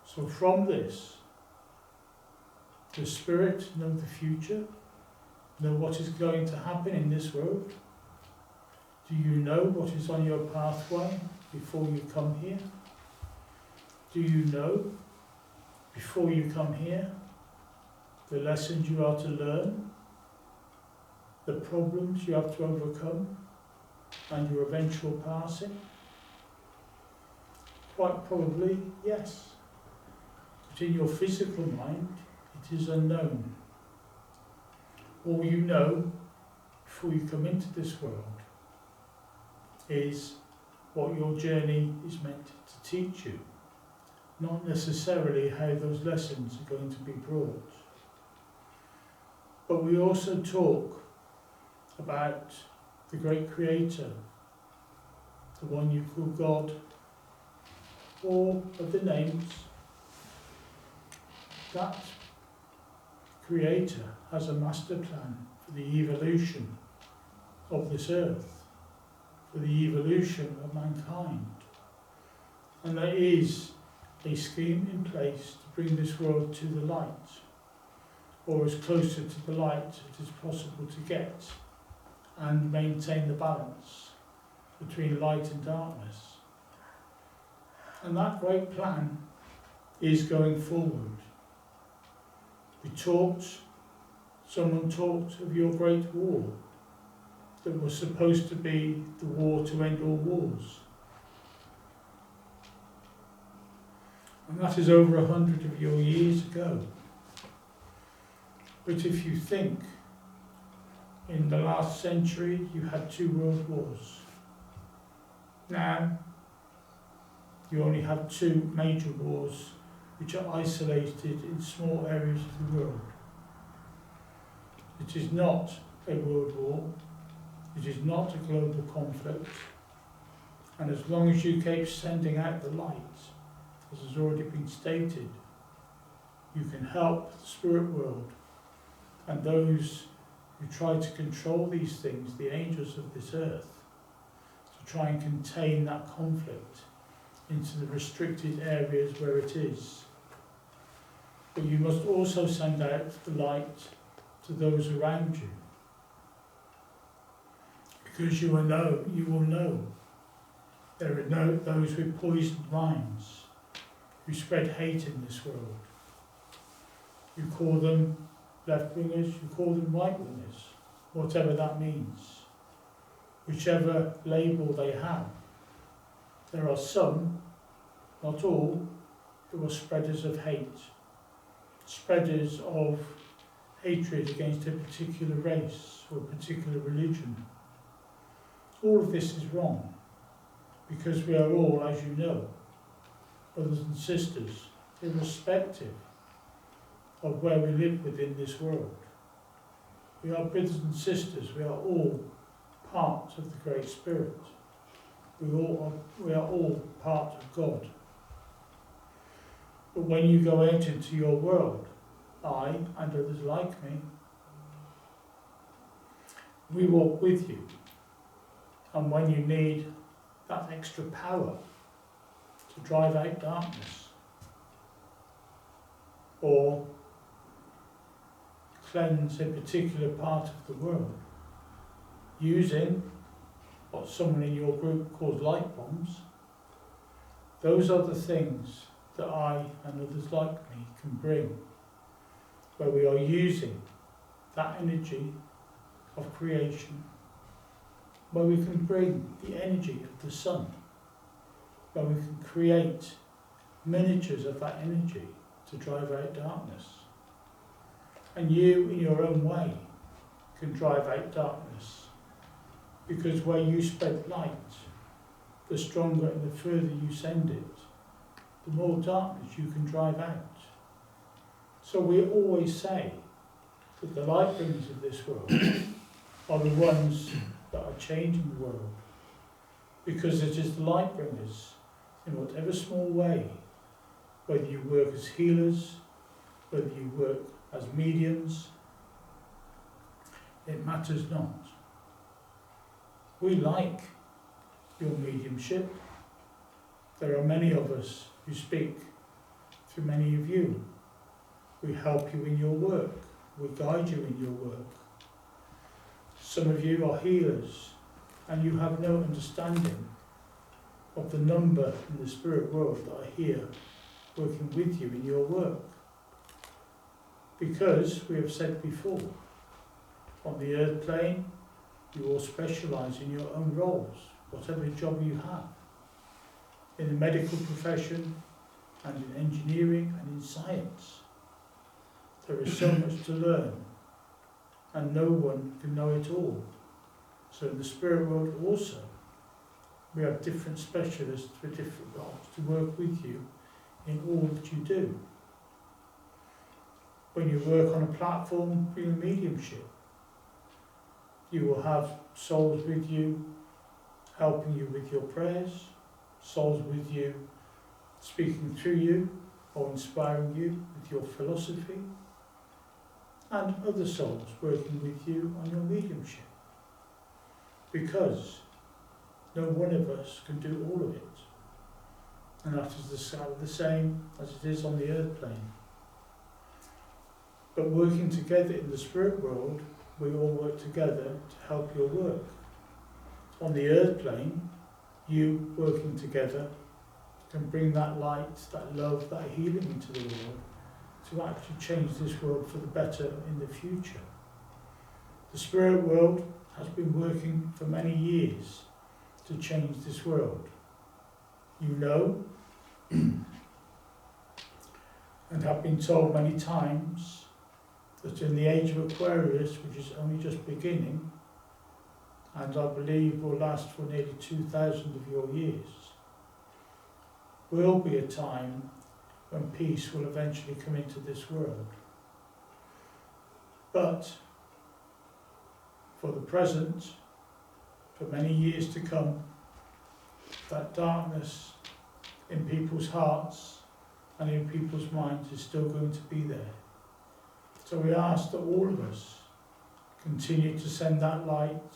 Speaker 2: So from this, does spirit know the future? Know what is going to happen in this world? Do you know what is on your pathway before you come here? Do you know, before you come here, the lessons you are to learn, the problems you have to overcome, and your eventual passing? Quite probably, yes. But in your physical mind, it is unknown. All you know before you come into this world is what your journey is meant to teach you, not necessarily how those lessons are going to be brought. But we also talk about the great Creator, the one you call God, or other names. That Creator has a master plan for the evolution of this earth. for the evolution of mankind. And there is a scheme in place to bring this world to the light, or as closer to the light as it is possible to get, and maintain the balance between light and darkness. And that great plan is going forward. Someone talked of your great war that was supposed to be the war to end all wars. And that is over 100 of your years ago. But if you think, in the last century you had 2 world wars. Now you only have 2 major wars which are isolated in small areas of the world. It is not a world war, it is not a global conflict, and as long as you keep sending out the light, as has already been stated, you can help the spirit world and those who try to control these things, the angels of this earth, to try and contain that conflict into the restricted areas where it is. But you must also send out the light to those around you, because you will know there are those with poisoned minds who spread hate in this world. You call them left-wingers, you call them right-wingers, whatever that means. Whichever label they have. There are some, not all, who are spreaders of hate, spreaders of hatred against a particular race or a particular religion. All of this is wrong, because we are all, as you know, brothers and sisters, irrespective of where we live within this world. We are brothers and sisters, we are all part of the Great Spirit. We are all part of God. But when you go out into your world, I and others like me, we walk with you. And when you need that extra power to drive out darkness, or cleanse a particular part of the world, using what someone in your group calls light bombs, those are the things that I and others like me can bring, where we are using that energy of creation, where we can bring the energy of the sun, where we can create miniatures of that energy to drive out darkness. And you, in your own way, can drive out darkness, because where you spread light, the stronger and the further you send it, the more darkness you can drive out. So we always say that the light bringers of this world are the ones that are changing the world, because it is the light bringers, in whatever small way, whether you work as healers, whether you work as mediums, it matters not. We like your mediumship. There are many of us who speak through many of you. We help you in your work. We guide you in your work. Some of you are healers, and you have no understanding of the number in the spirit world that are here working with you in your work. Because, we have said before, on the earth plane, you all specialise in your own roles, whatever job you have. In the medical profession, and in engineering, and in science. There is so much to learn, and no one can know it all. So in the spirit world also, we have different specialists for different roles to work with you in all that you do. When you work on a platform for your mediumship, you will have souls with you, helping you with your prayers, souls with you, speaking through you, or inspiring you with your philosophy, and other souls working with you on your mediumship. Because No one of us can do all of it. And that is the same as it is on the earth plane. But working together in the spirit world, we all work together to help your work. On the earth plane, you working together can bring that light, that love, that healing into the world to actually change this world for the better in the future. The spirit world has been working for many years to change this world. You know, and have been told many times, that in the age of Aquarius, which is only just beginning, and I believe will last for nearly 2,000 of your years, will be a time when peace will eventually come into this world. But for the present, for many years to come, that darkness in people's hearts and in people's minds is still going to be there. So we ask that all of us continue to send that light,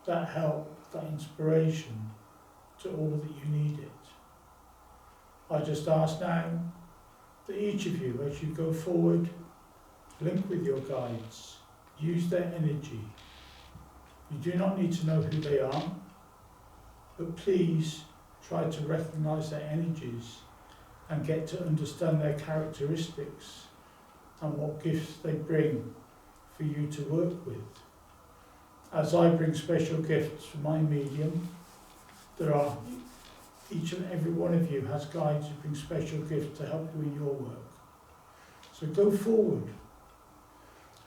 Speaker 2: that help, that inspiration to all that you need it. I just ask now that each of you, as you go forward, link with your guides, use their energy. You do not need to know who they are, but please try to recognize their energies and get to understand their characteristics and what gifts they bring for you to work with. As I bring special gifts from my medium, each and every one of you has guides who bring special gifts to help you in your work. So go forward,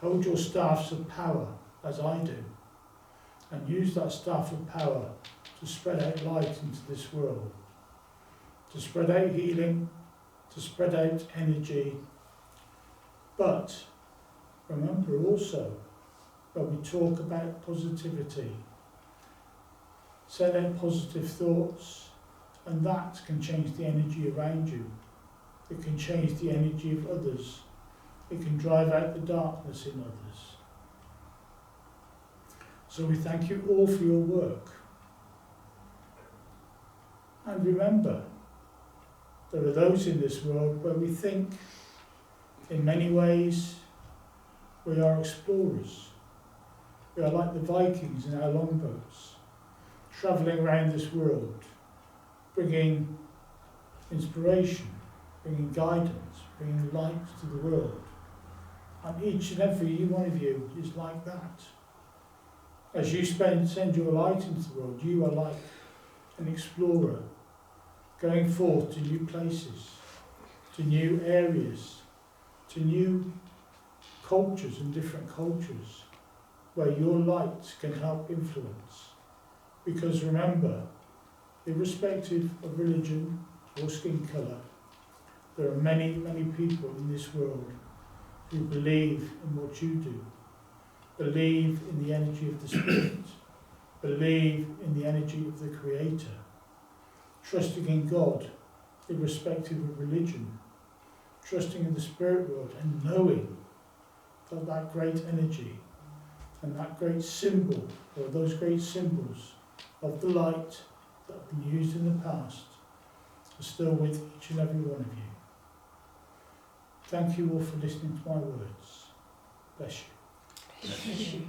Speaker 2: hold your staffs of power as I do, and use that staff of power to spread out light into this world, to spread out healing, to spread out energy. But remember also, when we talk about positivity, send out positive thoughts, and that can change the energy around you. It can change the energy of others. It can drive out the darkness in others. So we thank you all for your work. And remember, there are those in this world where we think, in many ways, we are explorers. We are like the Vikings in our longboats, travelling around this world, bringing inspiration, bringing guidance, bringing light to the world. And each and every one of you is like that. As you send your light into the world, you are like an explorer, going forth to new places, to new areas, to new cultures and different cultures, where your light can help influence. Because remember, irrespective of religion or skin colour, there are many, many people in this world who believe in what you do, believe in the energy of the Spirit, believe in the energy of the Creator, trusting in God, irrespective of religion, trusting in the spirit world and knowing that that great energy and that great symbol, or those great symbols of the light that have been used in the past, are still with each and every one of you. Thank you all for listening to my words. Bless you.
Speaker 9: Bless you.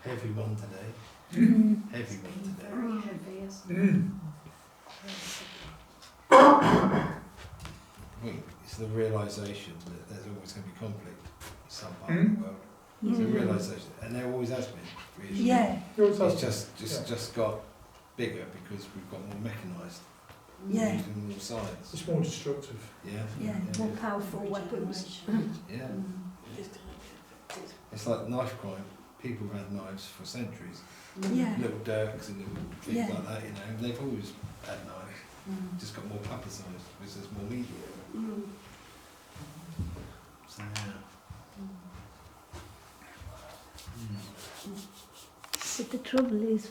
Speaker 1: Heavy one today. Heavy one today.
Speaker 8: Very heavy, isn't it?
Speaker 1: It's the realisation that there's always going to be conflict in some part of the world. It's a realisation, and there always has been. Really.
Speaker 5: Yeah,
Speaker 1: It's just got bigger because we've got more mechanised.
Speaker 5: yeah,
Speaker 1: Using more science.
Speaker 2: It's more destructive.
Speaker 1: Yeah.
Speaker 5: yeah, more powerful weapons.
Speaker 1: Yeah. It's like knife crime. People have had knives for centuries.
Speaker 5: Yeah,
Speaker 1: Little dirks and little things
Speaker 5: Yeah.
Speaker 1: like that, you know. They've always had knives. Just got more publicised because there's more media. So yeah.
Speaker 5: but the trouble is